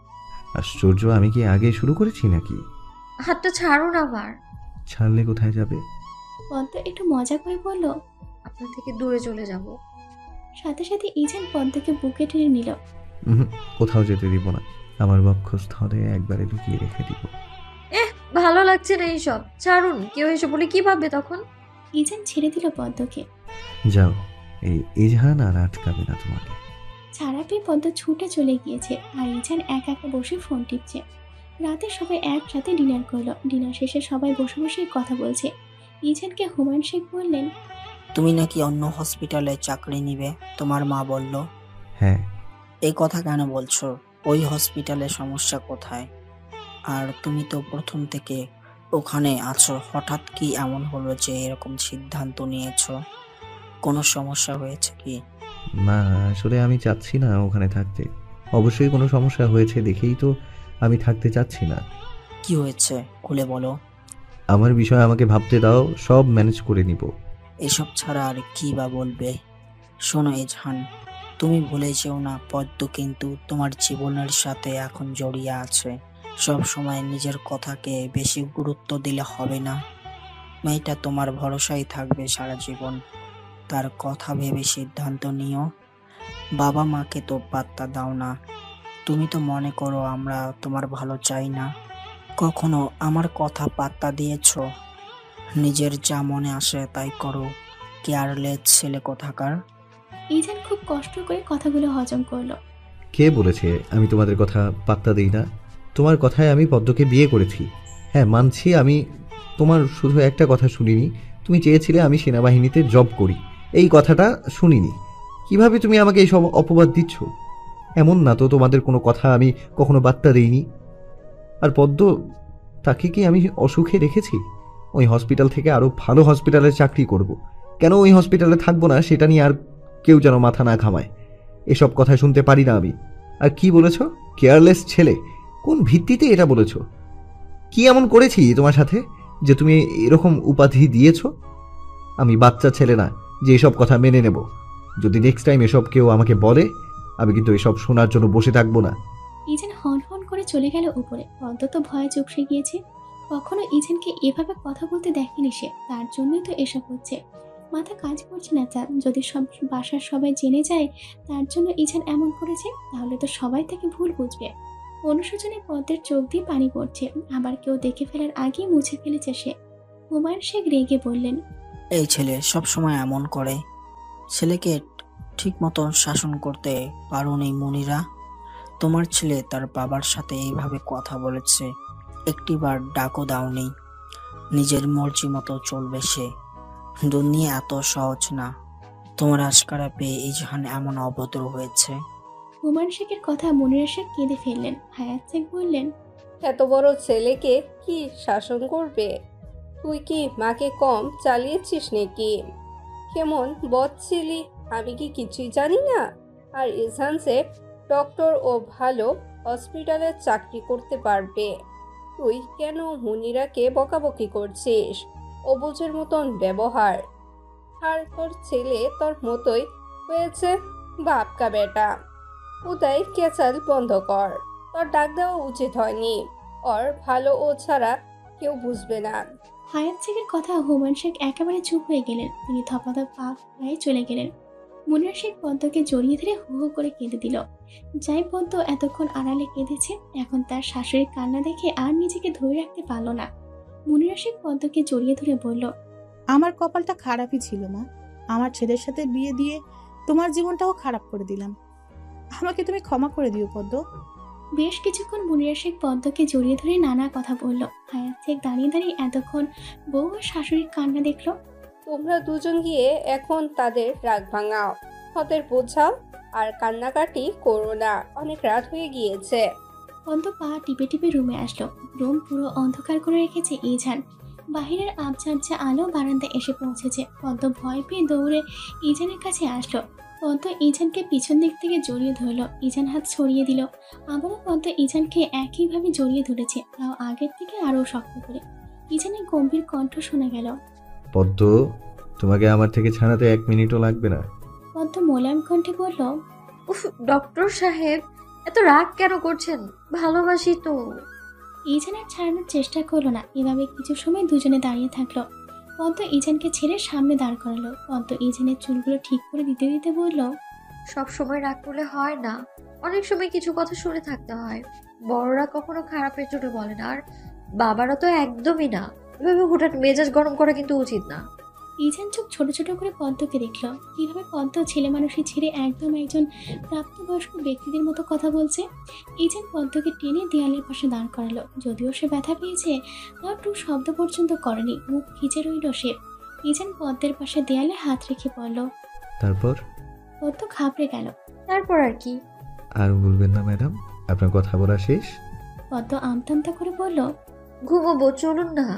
আশ্চর্য, আমি কি আগে শুরু করেছি নাকি? হাতটা ছাড়ুন আমার। ছাড়লে কোথায় যাবে? পদ্ম একটু মজা করে বলল। আপনার থেকে দূরে চলে যাব। সাথে সাথে ইজান পদ্মকে বুকে টেনে নিল। কোথাও যেতে দিব না। আমার বক্ষস্থলে একবারে লুকিয়ে রেখে দিব। ভালো লাগছে না এইসব, ছাড়ুন। কেউ এসে বলে কি ভাববে তখন? ইজান ছেড়ে দিল পদ্মকে। যাও, এই ইজহান আর আটকাবে না তোমাকে। ছাড়া পেয়ে পদ্ম ছুটে চলে গিয়েছে আর ইজান একা একা বসে ফোন টিপছে। রাতে সবাই একসাথে ডিনার করলো। ডিনার শেষে সবাই বসে বসে কথা বলছে। ইজানকে হুমায়ুন শেখ বললেন, তুমি নাকি অন্য হসপিটালে চাকরি নিবে, তোমার মা বলল। হ্যাঁ। এই কথা কেন বলছো? ওই হসপিটালে সমস্যা কোথায়? আর তুমি তো প্রথম থেকে ওখানে আছো, হঠাৎ কি এমন হলো যে এরকম সিদ্ধান্ত নিয়েছো? কোনো সমস্যা হয়েছে কি? না, আসলে আমি চাচ্ছি না ওখানে থাকতে। অবশ্যই কোনো সমস্যা হয়েছে দেখেই তো আমি থাকতে চাচ্ছি না। কি হয়েছে খুলে বলো। আমার বিষয়ে আমাকে ভাবতে দাও, সব ম্যানেজ করে নিব। এসব ছাড়া আর কি বা বলবে? শোনো ইজহান, তুমি ভুলে যেও না পদ্ম কিন্তু তোমার জীবনের সাথে এখন জড়িয়ে আছে। সব সময় নিজের কথাকে বেশি গুরুত্ব দিলে হবে না। মেয়েটা তোমার ভরসায় থাকবে সারা জীবন। তার কথা ভেবে সিদ্ধান্ত নিও। বাবা মাকে তো পাত্তা দাও না। তুমি তো মনে করো আমরা তোমার ভালো চাই না। কখনো আমার কথা পাত্তা দিয়েছ? নিজের যা মনে আসে তাই করো। কেয়ারলেস ছেলে কোথাকার। ইজান খুব কষ্ট করে কথাগুলো হজম করলো। কে বলেছে আমি তোমাদের কথা পাত্তা দিই না? তোমার কথায় আমি পদ্মকে বিয়ে করেছি। হ্যাঁ মানছি, আমি তোমার শুধু একটা কথা শুনিনি। তুমি চেয়েছিলে আমি সেনাবাহিনীতে জব করি, এই কথাটা শুনিনি। কিভাবে তুমি আমাকে এইসব অপবাদ দিচ্ছ? এমন না তো তোমাদের কোনো কথা আমি কখনো বার্তা দিইনি। আর পদ্ম, তাকে কি আমি অসুখে রেখেছি? ওই হসপিটাল থেকে আরও ভালো হসপিটালে চাকরি করব। কেন ওই হসপিটালে থাকবো না সেটা নিয়ে আর কেউ যেন মাথা না ঘামায়। এসব কথা শুনতে পারি না আমি। আর কি বলেছ? কেয়ারলেস ছেলে? কোন ভিত্তিতে এটা বলেছ? কি এমন করেছি তোমার সাথে যে তুমি এরকম উপাধি দিয়েছ? আমি বাচ্চা ছেলে না যে এসব কথা মেনে নেব। যদি নেক্সট টাইম এসব কেউ আমাকে বলে, আমি কিন্তু এসব শোনার জন্য বসে থাকবো না। ইজান হন হন করে চলে গেল উপরে। পদ্ম তো ভয়ে চুপসে গিয়েছে। কখনো ইজানকে এভাবে কথা বলতে দেখেনি সে, তার জন্যই তো এসব হচ্ছে। মাথা কাজ করছে না তার। যদি সব বাসার সবাই জেনে যায় তার জন্য ইজান এমন করেছে, তাহলে তো সবাই তাকে ভুল বুঝবে। অনুশোচনে পদ্মের চোখ দিয়ে পানি পড়ছে। আবার কেউ দেখে ফেলার আগেই মুছে ফেলেছে সে। হুমায়ুন শেখ রেগে বললেন, এই ছেলে সব সময় এমন করে। ছেলেকে ঠিক মতো শাসন করতে পারোনি মুনিরা? তোমার ছেলে তার বাবার সাথে এইভাবে কথা বলেছে, একটিবার ডাকও দাওনি। নিজের মর্জি মতো চলবে সে। দুনিয়া এত সহজ না। তোমার আশকারা পেয়ে ইজহান এমন অভদ্র হয়েছে। হুমায়ুন শেখের কথা মুনিরা শেখ কেঁদে ফেললেন। হায়াত শেখ বললেন, এত বড় ছেলেকে কি শাসন করবে? তুই কি মাকে কম চালিয়েছিস নাকি? কেমন বদ ছিলি, আমি কি কিছুই জানি না? আর ইরফান স্যার ডক্টর ও ভালো হসপিটালে চাকরি করতে পারবে। তুই কেন মুনিরাকে বকাবকি করছিস? অবুঝের মতন ব্যবহার। আর তোর ছেলে তোর মতোই হয়েছে, বাপকা বেটা। উদয় কেচাল বন্ধ কর, তোর ডাক দেওয়া উচিত হয়নি। ওর ভালো ও ছাড়া কেউ বুঝবে না। হায়াত শেখের কথা হুমায়ুন শেখ একেবারে চুপ হয়ে গেলেন। তিনি থপাথপ পা হয়ে চলে গেলেন। মুনিরা শেখ পদ্মকে জড়িয়ে ধরে হু হু করে কেঁদে দিল। যাই পদ্ম এতক্ষণ আড়ালে কেঁদেছে, এখন তার শাশুড়ির কান্না দেখে আর নিজেকে ধরে রাখতে পারল না। মুনিরা শেখ পদ্মকে জড়িয়ে ধরে বলল, আমার কপালটা খারাপই ছিল মা। আমার ছেলের সাথে বিয়ে দিয়ে তোমার জীবনটাও খারাপ করে দিলাম। আমাকে তুমি ক্ষমা করে দিও পদ্ম। বেশ কিছুক্ষণ মুনিরা শেখ পদ্মকে জড়িয়ে ধরে নানা কথা বলল। হায়াত শেখ দাঁড়িয়ে দাঁড়িয়ে এতক্ষণ বউ আর শাশুড়ির কান্না দেখলো। তোমরা দুজন গিয়ে এখন তাদের রাগ ভাঙাও, ওদের বোঝাও, আর কান্নাকাটি করো না, অনেক রাত হয়ে গিয়েছে। পদ্ম পা টিপে টিপে রুমে আসলো। রুম পুরো অন্ধকার করে রেখেছে ইজান। বাহিরের আবঝাবঝা আলো বারান্দায় এসে পৌঁছেছে। পদ্ম ভয় পেয়ে দৌড়ে ইজানের কাছে আসলো। পদ্ম ইজানকে পিছন দিক থেকে জড়িয়ে ধরলো। ইজান হাত ছড়িয়ে দিল। আবারও পদ্ম ইজানকে একইভাবে জড়িয়ে ধরেছে, তাও আগের থেকে আরও শক্ত করে। ইজানের গম্ভীর কণ্ঠ শোনা গেল, পদ্ম, তোমাকে আমার থেকে ছাড়াতে 1 মিনিটও লাগবে না। পদ্ম মোলায়েম কণ্ঠে বলল, উফ, ডক্টর সাহেব এত রাগ কেন করছেন? ভালোবাসি তো। ইজান আর ছাড়ানোর চেষ্টা করলো না। এভাবে কিছু সময় দুজনে দাঁড়িয়ে থাকলো। পদ্ম ইজানকে ছেড়ে সামনে দাঁড় করালো। পদ্ম ইজানের চুলগুলো ঠিক করে দিতে দিতে বলল, সব সময় রাগ করলে হয় না, অনেক সময় কিছু কথা শুনে থাকতে হয়। বড়রা কখনো খারাপের জন্য বলে না, আর বাবারা তো একদমই না। এভাবে হঠাৎ মেজাজ গরম করা কিন্তু উচিত না। ইজান চোখ ছোট ছোট করে পদ্মকে দেখল। কিভাবে পদ্ম ছেলে মানুষই ছেড়ে একদম একজন প্রাপ্তবয়স্ক ব্যক্তিদের মতো কথা বলছে। ইজান পদ্মকে টেনে দেয়ালের পাশে দাঁড় করালো। যদিও সে ব্যথা পেয়েছে, তাও টু শব্দ পর্যন্ত করেনি, মুখ খিচে রইল সে। ইজান পদ্মের পাশে দেয়ালে হাত রেখে পড়ল। তারপর? পদ্ম ঘাবড়ে গেল। তারপর আর কি? আর বলবেন না ম্যাডাম, আপনার কথা বলা শেষ? পদ্ম আমতামতা করে বলল, ঘুমোবো, চলুন না।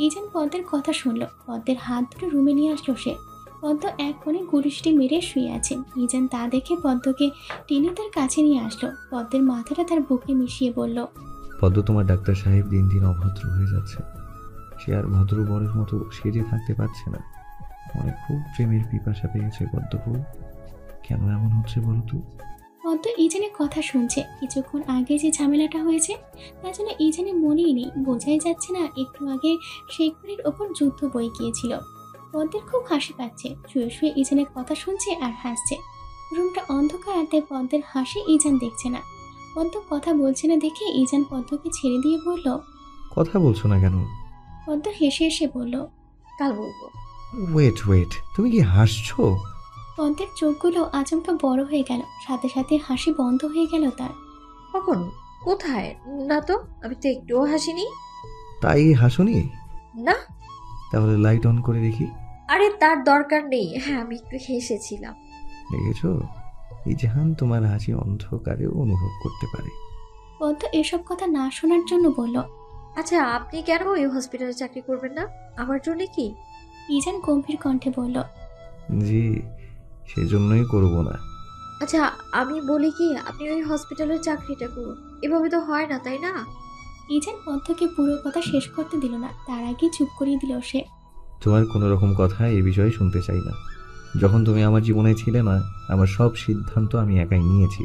ইজান পদ্মের কথা শুনল। পদ্মের হাত ধরে রুমে নিয়ে আসলো সে। পদ্ম এক কোণে গুলিশটি মেরে শুয়ে আছে। ইজান তা দেখে পদ্মকে টেনে তার কাছে নিয়ে আসলো। পদ্মের মাথাটা তার বুকে মিশিয়ে বলল, পদ্ম, তোমার ডাক্তার সাহেব দিন দিন অভদ্র হয়ে যাচ্ছে। সে আর ভদ্র বরের মতো সেজে থাকতে পারছে না। অনেক খুব প্রেমের পিপাসা পেয়েছে পদ্ম ফুল। কেন এমন হচ্ছে বলো তো? পদ্ম ইজানের কথা শুনছে। কিছুক্ষণ আগে যে ঝামেলাটা হয়েছে তার জন্য ইজানের মনেই নেই। বোঝাই যাচ্ছে না একটু আগে শেখপুরের ওপর যুদ্ধ বয়ে গিয়েছিল। পদ্মের খুব হাসি পাচ্ছে। শুয়ে শুয়ে ইজানের কথা শুনছে আর হাসছে। রুমটা অন্ধকার, তাই পদ্মের হাসি ইজান দেখছে না। পদ্ম কথা বলছে না দেখে ইজান পদ্মকে ছেড়ে দিয়ে বলল, কথা বলছো না কেন? পদ্ম হেসে হেসে বলল, কাল বলবো। ওয়েট, তুমি কি হাসছো? পদ্মের চোখগুলো আচমকা বড় হয়ে গেল। সাথে সাথে হাসি বন্ধ হয়ে গেল তার। কখন? কোথায়? না তো, আমি তো একটুও হাসিনি। তাই হাসোনি? না। তাহলে লাইট অন করে দেখি। আরে তার দরকার নেই। হ্যাঁ, আমি একটু হেসেছিলাম। দেখেছো, এই জাহান তোমার হাসি অন্ধকারেও অনুভব করতে পারে। পদ্ম এসব কথা না শোনার জন্য বলল, আচ্ছা, আপনি কেন ওই হসপিটালে চাকরি করবেন না? আমার জন্য কি? ইজান গম্ভীর কণ্ঠে বলল, জি, সেজন্যই করব না। আচ্ছা, আমি বলি কি, আপনি ওই হসপিটালের চাকরিটা করুন। এভাবে তো হয় না, তাই না? ইজান পদ্মকে পুরো কথা শেষ করতে দিল না। তার আগে চুপ করিয়ে দিল সে। তোমার কোনো রকম কথা এই বিষয়ে শুনতে চাই না। যখন তুমি আমার জীবনে ছিলে না, আমার সব সিদ্ধান্ত আমি একাই নিয়েছি।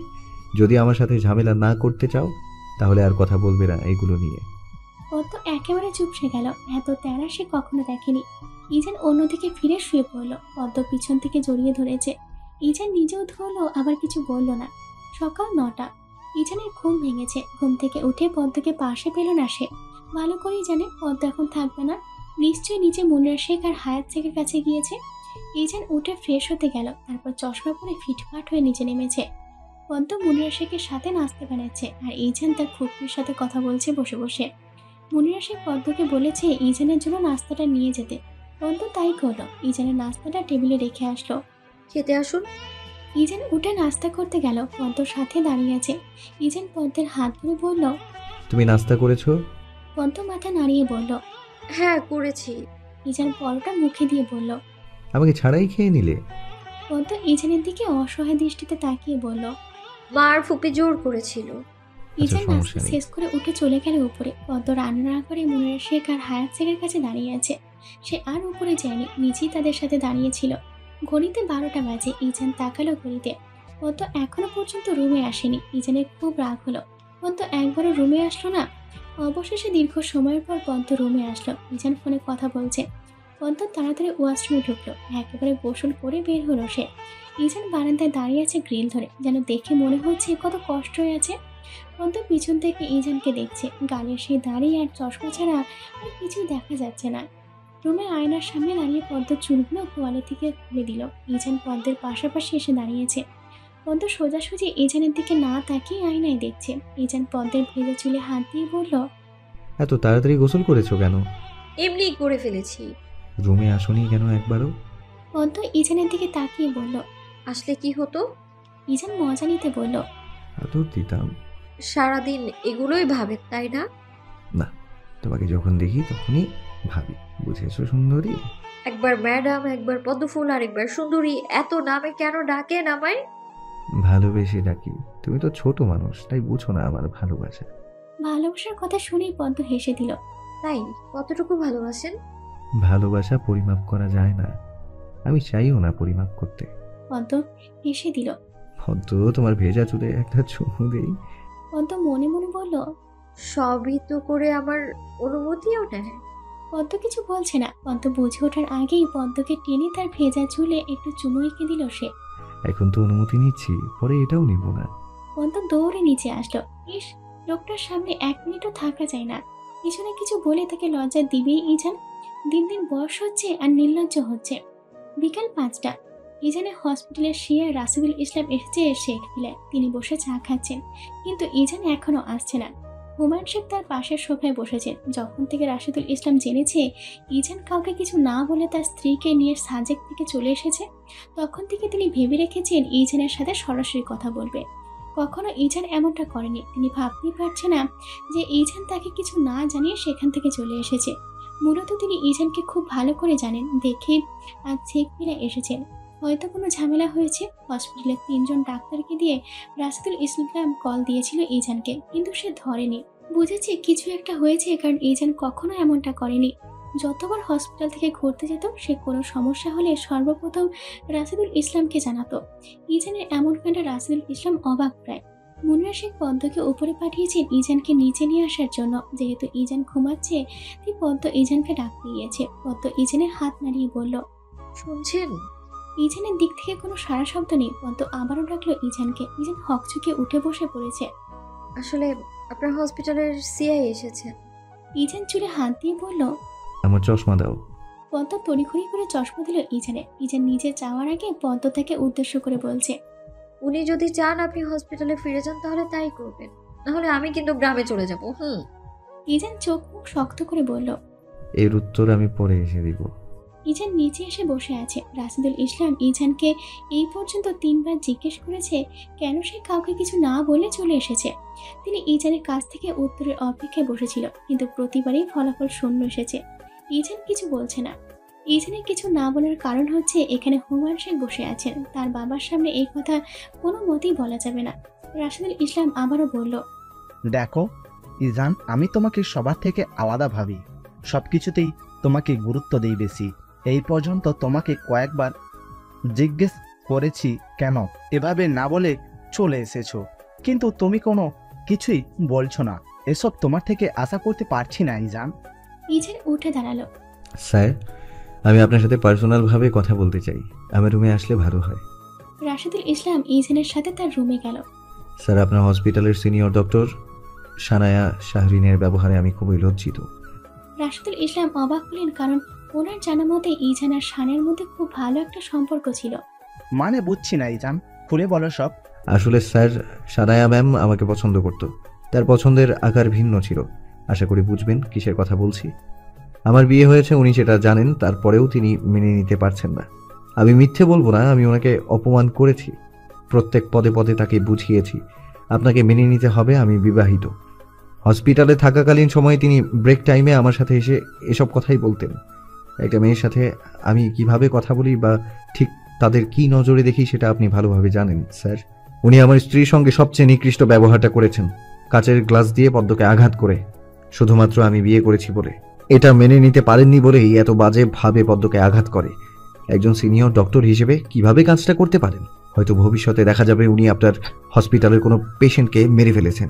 যদি আমার সাথে ঝামেলা না করতে চাও, তাহলে আর কথা বলবে না এগুলো নিয়ে। পদ্ম একেবারে চুপসে গেল। এত তেড়া সে কখনো দেখেনি। ইজান অন্যদিকে ফিরে শুয়ে পড়ল। পদ্ম পিছন থেকে জড়িয়ে ধরেছে। ইজান নিজেও ধরলো, আবার কিছু বলল না। সকাল 9টা। ইজানের ঘুম ভেঙেছে। ঘুম থেকে উঠে পদ্মকে পাশে পেল না সে। ভালো করেই জানে পদ্ম এখন থাকবে না। নিশ্চয়ই নিচে মুনিরা শেখ আর হায়াত শেখের কাছে গিয়েছে। ইজান উঠে ফ্রেশ হতে গেল। তারপর চশমা পরে ফিটফাট হয়ে নিচে নেমেছে। পদ্ম মুনিরা শেখের সাথে নাচতে বানাচ্ছে, আর ইজান তার ফুটকির সাথে কথা বলছে বসে বসে। মুনিরা শেখ পদ্মকে বলেছে ইজানের জন্য নাস্তাটা নিয়ে যেতে। পদ্ম তাই করলো। ইজানের নাস্তাটা টেবিলে রেখে আসলো। খেতে আসুন। ইজান উঠে নাস্তা করতে গেল। পদ্মর সাথে দাঁড়িয়ে আছে। ইজান পদ্মের হাত ধরে বলল, তুমি নাস্তা করেছো? পদ্ম মাথা নাড়িয়ে বলল, হ্যাঁ করেছি। ইজান পরোটা মুখে দিয়ে বলল। আমাকে ছাড়াই খেয়ে নিলে? পদ্ম ইজানের দিকে অসহায় দৃষ্টিতে তাকিয়ে বলল। মা আর ফুপি জোর করেছিল। ইজান সমস্যা নাস্তা নেই। শেষ করে উঠে চলে গেল উপরে। পদ্ম রান্না করে মুনিরা শেখ আর হায়াত শেখের কাছে দাঁড়িয়ে আছে। সে আর উপরে যায়নি, নিচেই তাদের সাথে দাঁড়িয়েছিল। ঘড়িতে 12টা বাজে। ইজান তাকালো ঘড়িতে। পদ্ম এখনো পর্যন্ত রুমে আসেনি। ইজানের খুব রাগ হলো। পদ্ম একবারও রুমে আসলো না। অবশেষে দীর্ঘ সময়ের পর পদ্ম রুমে আসলো। ইজান ফোনে কথা বলছে। পদ্ম তাড়াতাড়ি ওয়াশরুমে ঢুকলো। একেবারে গোসল করে বের হলো সে। ইজান বারান্দায় দাঁড়িয়ে আছে গ্রিল ধরে, যেন দেখে মনে হচ্ছে কত কষ্ট হয়ে আছে। পদ্ম পিছন থেকে ইজানকে দেখছে। গালের সেই দাড়ি আর চশমা ছাড়া আর কিছুই দেখা যাচ্ছে না। রুমে আয়নার সামনে দাঁড়িয়ে পদ্ম চুলগুলো তোয়ালে থেকে খুলে দিল। ইজান পদ্মের পাশাপাশি এসে দাঁড়িয়েছে। পদ্ম সোজাসুজি ইজানের দিকে না তাকিয়ে আয়নায় দেখছে। ইজান পদ্মের ভেজা চুলে হাত দিয়ে বলল। এত তাড়াতাড়ি গোসল করেছো কেন? এমনি করে ফেলেছি। রুমে আসোনি কেন একবারও? পদ্ম ইজানের দিকে তাকিয়ে বলল। আসলে কি হতো? ইজান মজা নিতে বলল। আদর দিতাম। সারাদিন এগুলোই ভাবেন তাই না? না, তোমাকে যখন দেখি তখনই ভাবি। বুঝেছো সুন্দরী? একবার ম্যাডাম, একবার পদ্মফুল আর একবার সুন্দরী, এত নামে কেন ডাকেন আমায়? ভালোবেসে ডাকি। তুমি তো ছোট মানুষ, তাই বুঝো না আমার ভালোবাসা। ভালোবাসার কথা শুনেই পদ্ম হেসে দিল। তাই কতটুকু ভালোবাসেন? ভালোবাসা পরিমাপ করা যায় না। আমি চাইও না পরিমাপ করতে। পদ্ম হেসে দিল। হয়তো তোমার ভেজা চুলে একটা চুমু দেই। পদ্ম মনে মনে বলল। সবই তো করে আমার অনুমতিও নেয়। পদ্ম কিছু বলছে না। পদ্ম বুঝে ওঠার আগেই পদ্মকে টেনে তার ভেজা চুলে একটু চুমু এঁকে দিল সে। এখন তো অনুমতি নিচ্ছি, পরে এটাও নিব না। পদ্ম দৌড়ে নিচে আসলো। ইস, লোকটার সামনে 1 মিনিটও থাকা যায় না। কিছু না কিছু বলে তাকে লজ্জা দিবেই ইজান। দিন দিন বয়স হচ্ছে আর নির্লজ্জ হচ্ছে। বিকাল 5টা। ইজানের হসপিটালে শিয়া রাশিদুল ইসলাম এসেছে শেখ ভিলায়। তিনি বসে চা খাচ্ছেন, কিন্তু ইজান এখনো আসছে না। হুমায়ুন শেখ তার পাশের সোফায় বসেছেন। যখন থেকে রাশিদুল ইসলাম জেনেছে ইজান কাউকে কিছু না বলে তার স্ত্রীকে নিয়ে সাজেক থেকে চলে এসেছে, তখন থেকে তিনি ভেবে রেখেছেন ইজানের সাথে সরাসরি কথা বলবে। কখনো ইজান এমনটা করেনি। তিনি ভাবতেই পারছে না যে ইজান তাকে কিছু না জানিয়ে সেখান থেকে চলে এসেছে। মূলত তিনি ইজানকে খুব ভালো করে জানেন, দেখে আজ শেখ ভিলায় এসেছেন। হয়তো কোনো ঝামেলা হয়েছে। হসপিটালে 3 জন ডাক্তারকে দিয়ে রাশিদুল ইসলাম কল দিয়েছিল ইজানকে, কিন্তু সে ধরেনি। বুঝেছে কিছু একটা হয়েছে, কারণ ইজান কখনো এমনটা করেনি। যতবার হসপিটাল থেকে ঘুরতে যেত, সে কোনো সমস্যা হলে সর্বপ্রথম রাশিদুল ইসলামকে জানাতো। ইজানের এমন কাণ্ডে রাশিদুল ইসলাম অবাক প্রায়। মুনিরা শেখ পদ্মকে উপরে পাঠিয়েছেন ইজানকে নিচে নিয়ে আসার জন্য। যেহেতু ইজান ঘুমাচ্ছে, তাই পদ্ম ইজানকে ডাকতে গিয়েছে। পদ্ম ইজানের হাত নাড়িয়ে বলল। শুনছেন? ইজানের দিক থেকে কোনো সারা শব্দ নেই। পদ্ম আবারও ডাকলো ইজানকে। ইজান হকচকে উঠে বসে পড়েছে। আসলে আপনার হসপিটালের সিআই এসেছে। ইজান চুলে হাত দিয়ে বলল। আমার চশমা দাও। পদ্ম তড়িঘড়ি করে চশমা দিল ইজানে। ইজান নিজে যাওয়ার আগে পদ্ম তাকে উদ্দেশ্য করে বলছে। উনি যদি চান আপনি হসপিটালে ফিরে যান তাহলে তাই করবেন, নাহলে আমি কিন্তু গ্রামে চলে যাব। ইজান চোখ মুখ শক্ত করে বলল। এর উত্তর আমি পরে এসে দিব। ইজান নিচে এসে বসে আছে। রাশিদুল ইসলাম ইজানকে এই পর্যন্ত 3 বার জিজ্ঞেস করেছে কেন সে কাউকে কিছু না বলে চলে এসেছে। তিনি ইজানের কাছ থেকে উত্তরের অপেক্ষায় বসেছিল, কিন্তু প্রতিবারই ফলাফল শূন্য এসেছে। ইজান কিছু বলছে না। ইজানের কিছু না বলার কারণ হচ্ছে এখানে হুমায়ুন শেখ বসে আছেন। তার বাবার সামনে এই কথা কোনো মতেই বলা যাবে না। রাশিদুল ইসলাম আবারও বলল। দেখো ইজান, আমি তোমাকে সবার থেকে আলাদা ভাবি। সবকিছুতেই তোমাকে গুরুত্ব দেই বেশি। এই পর্যন্ত তোমাকে কয়েকবার জিজ্ঞেস করেছি কেন এভাবে না বলে চলে এসেছো, কিন্তু তুমি কোনো কিছুই বলছো না। এসব তোমার থেকে আশা করতে পারছি না ইজান। ইজান উঠে দাঁড়ালো। স্যার, আমি আপনার সাথে পার্সোনালভাবে কথা বলতে চাই। আমার রুমে আসলে ভালো হয়। রাশিদুল ইসলাম ইজানের সাথে তার রুমে গেল। স্যার, আপনার হসপিটালের সিনিয়র ডক্টর সানায়া শাহরিনের ব্যবহারে আমি খুবই লজ্জিত। রাশিদুল ইসলাম অবাক হলেন, কারণ ওনার জানা মতে ইজান আর শানের মধ্যে খুব ভালো একটা সম্পর্ক ছিল। মানে বুঝছি না ইজান, খুলে বলো সব। আসলে স্যার, সানায়া ম্যাম আমাকে পছন্দ করত। তার পছন্দের আকার ভিন্ন ছিল। আশা করি বুঝবেন কিসের কথা বলছি। আমার বিয়ে হয়েছে, উনি সেটা জানেন, তারপরেও তিনি মেনে নিতে পারছেন না। আমি মিথ্যে বলবো না, আমি ওনাকে অপমান করেছি। প্রত্যেক পদে পদে তাকে বুঝিয়েছি আপনাকে মেনে নিতে হবে, আমি বিবাহিত। হসপিটালে থাকাকালীন সময়ে তিনি ব্রেক টাইমে আমার সাথে এসে এসব কথাই বলতেন। একটা মেয়ের সাথে আমি কিভাবে কথা বলি বা ঠিক তাদের কি নজরে দেখি সেটা আপনি ভালোভাবে জানেন স্যার। উনি আমার স্ত্রীর সঙ্গে সবচেয়ে নিকৃষ্ট ব্যবহারটা করেছেন, কাচের গ্লাস দিয়ে পদ্মকে আঘাত করে, শুধুমাত্র আমি বিয়ে করেছি বলে। এটা মেনে নিতে পারেননি বলেই এত বাজে ভাবে পদ্মকে আঘাত করে। একজন সিনিয়র ডক্টর হিসেবে কিভাবে কাজটা করতে পারেন? হয়তো ভবিষ্যতে দেখা যাবে উনি আপনার হসপিটালের কোনো পেশেন্টকে মেরে ফেলেছেন।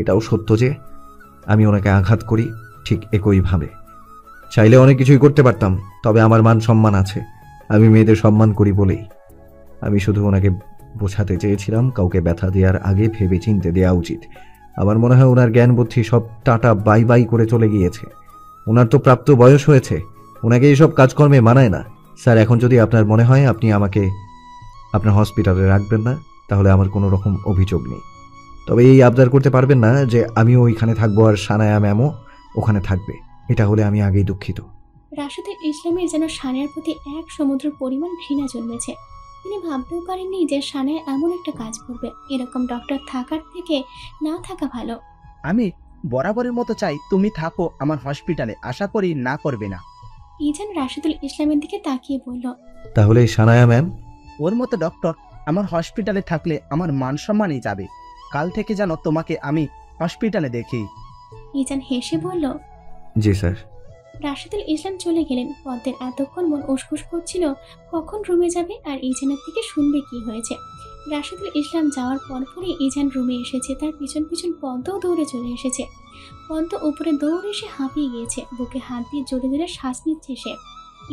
এটাও সত্য যে আমি ওনাকে আঘাত করি ঠিক একইভাবে। চাইলে অনেক কিছুই করতে পারতাম, তবে আমার মান সম্মান আছে, আমি মেয়েদের সম্মান করি বলেই। আমি শুধু ওনাকে বোঝাতে চেয়েছিলাম কাউকে ব্যথা দেওয়ার আগে ভেবে চিনতে দেওয়া উচিত। আমার মনে হয় ওনার জ্ঞান বুদ্ধি সব টাটা বাই বাই করে চলে গিয়েছে। ওনার তো প্রাপ্ত বয়স হয়েছে, ওনাকে এইসব কাজকর্মে মানায় না। স্যার, এখন যদি আপনার মনে হয় আপনি আমাকে আপনার হসপিটালে রাখবেন না, তাহলে আমার কোনো রকম অভিযোগ নেই। তবে এই আবদার করতে পারবেন না যে আমিও ওইখানে থাকবো আর সানায়া ম্যামও ওখানে থাকবে। এটা হলে আমি আগেই দুঃখিত। রাশেদুল ইসলামের যেন সানায়ার প্রতি এক সমুদ্র পরিমাণ ঘৃণা জন্মেছে। তিনি ভাবতেও পারেননি যে সানায়া এমন একটা কাজ করবে। এরকম ডক্টর থাকার থেকে না থাকা ভালো। আমি বরাবরের মতো চাই তুমি থাকো আমার হসপিটালে, আশা করি না করবে না। ইজান রাশেদুল ইসলামের দিকে তাকিয়ে বলল, তাহলে সানায়া ম্যাম? ওর মতো ডক্টর আমার হসপিটালে থাকলে আমার মান সম্মানই যাবে। কাল থেকে যেন তোমাকে আমি হসপিটালে দেখি। ইজান হেসে বলল, জি স্যার। রাশেদুল ইসলাম চলে গেলেন। পদ্মের এতক্ষণ মন উসখুস করছিল কখন রুমে যাবে আর ইজানের থেকে শুনবে কি হয়েছে। রাশেদুল ইসলাম যাওয়ার পরপরই ইজান রুমে এসেছে। তার পিছন পিছন পদ্মও দৌড়ে চলে এসেছে। পদ্ম উপরে দৌড়ে এসে হাঁপিয়ে গিয়েছে, বুকে হাত দিয়ে জোরে জোরে শ্বাস নিচ্ছে সে।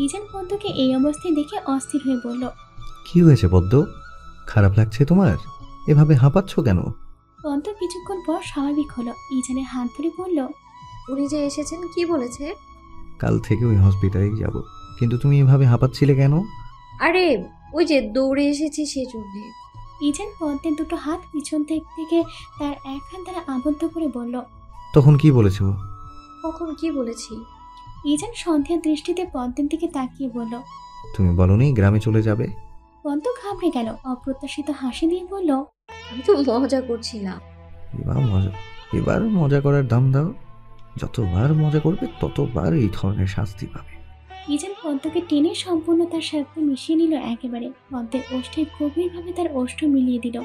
ইজান পদ্মকে এই অবস্থায় দেখে অস্থির হয়ে বলল, কি হয়েছে পদ্ম? খারাপ লাগছে তোমার? এভাবে হাঁপাচ্ছ কেন? পদ্ম কিছুক্ষণ পর স্বাভাবিক হলো। ইজানের হাত ধরে বলল, উনি যে এসেছেন কি বলেছে? কাল থেকে ওই হসপিটালেই যাব। কিন্তু তুমি এভাবে হাঁপাচ্ছিলে কেন? আরে ওই যে দৌড়ে এসেছি সেজন্যে। ইজান পদ্মের দুটো হাত পিছন থেকে তার এক হাত দ্বারা আবদ্ধ করে বলল, তখন কি বলেছো? কখন কি বলেছি? ইজান সন্ধ্যার দৃষ্টিতে পদ্মের দিকে তাকিয়ে বলল, তুমি বলনি গ্রামে চলে যাবে? পদ্ম ঘাবড়ে গেল। অপ্রত্যাশিত হাসি দিয়ে বলল, আমি তো মজা করছিলাম। এবার মজা করার দাম দাও। যতবার মজা করবে ততবার এই ধরনের শাস্তি পাবে। ইজান পদ্মকে টেনে সম্পূর্ণ তার সাথে মিশিয়ে নিল একেবারে। পদ্মের ওষ্ঠে গভীরভাবে তার ওষ্ঠ মিলিয়ে দিল।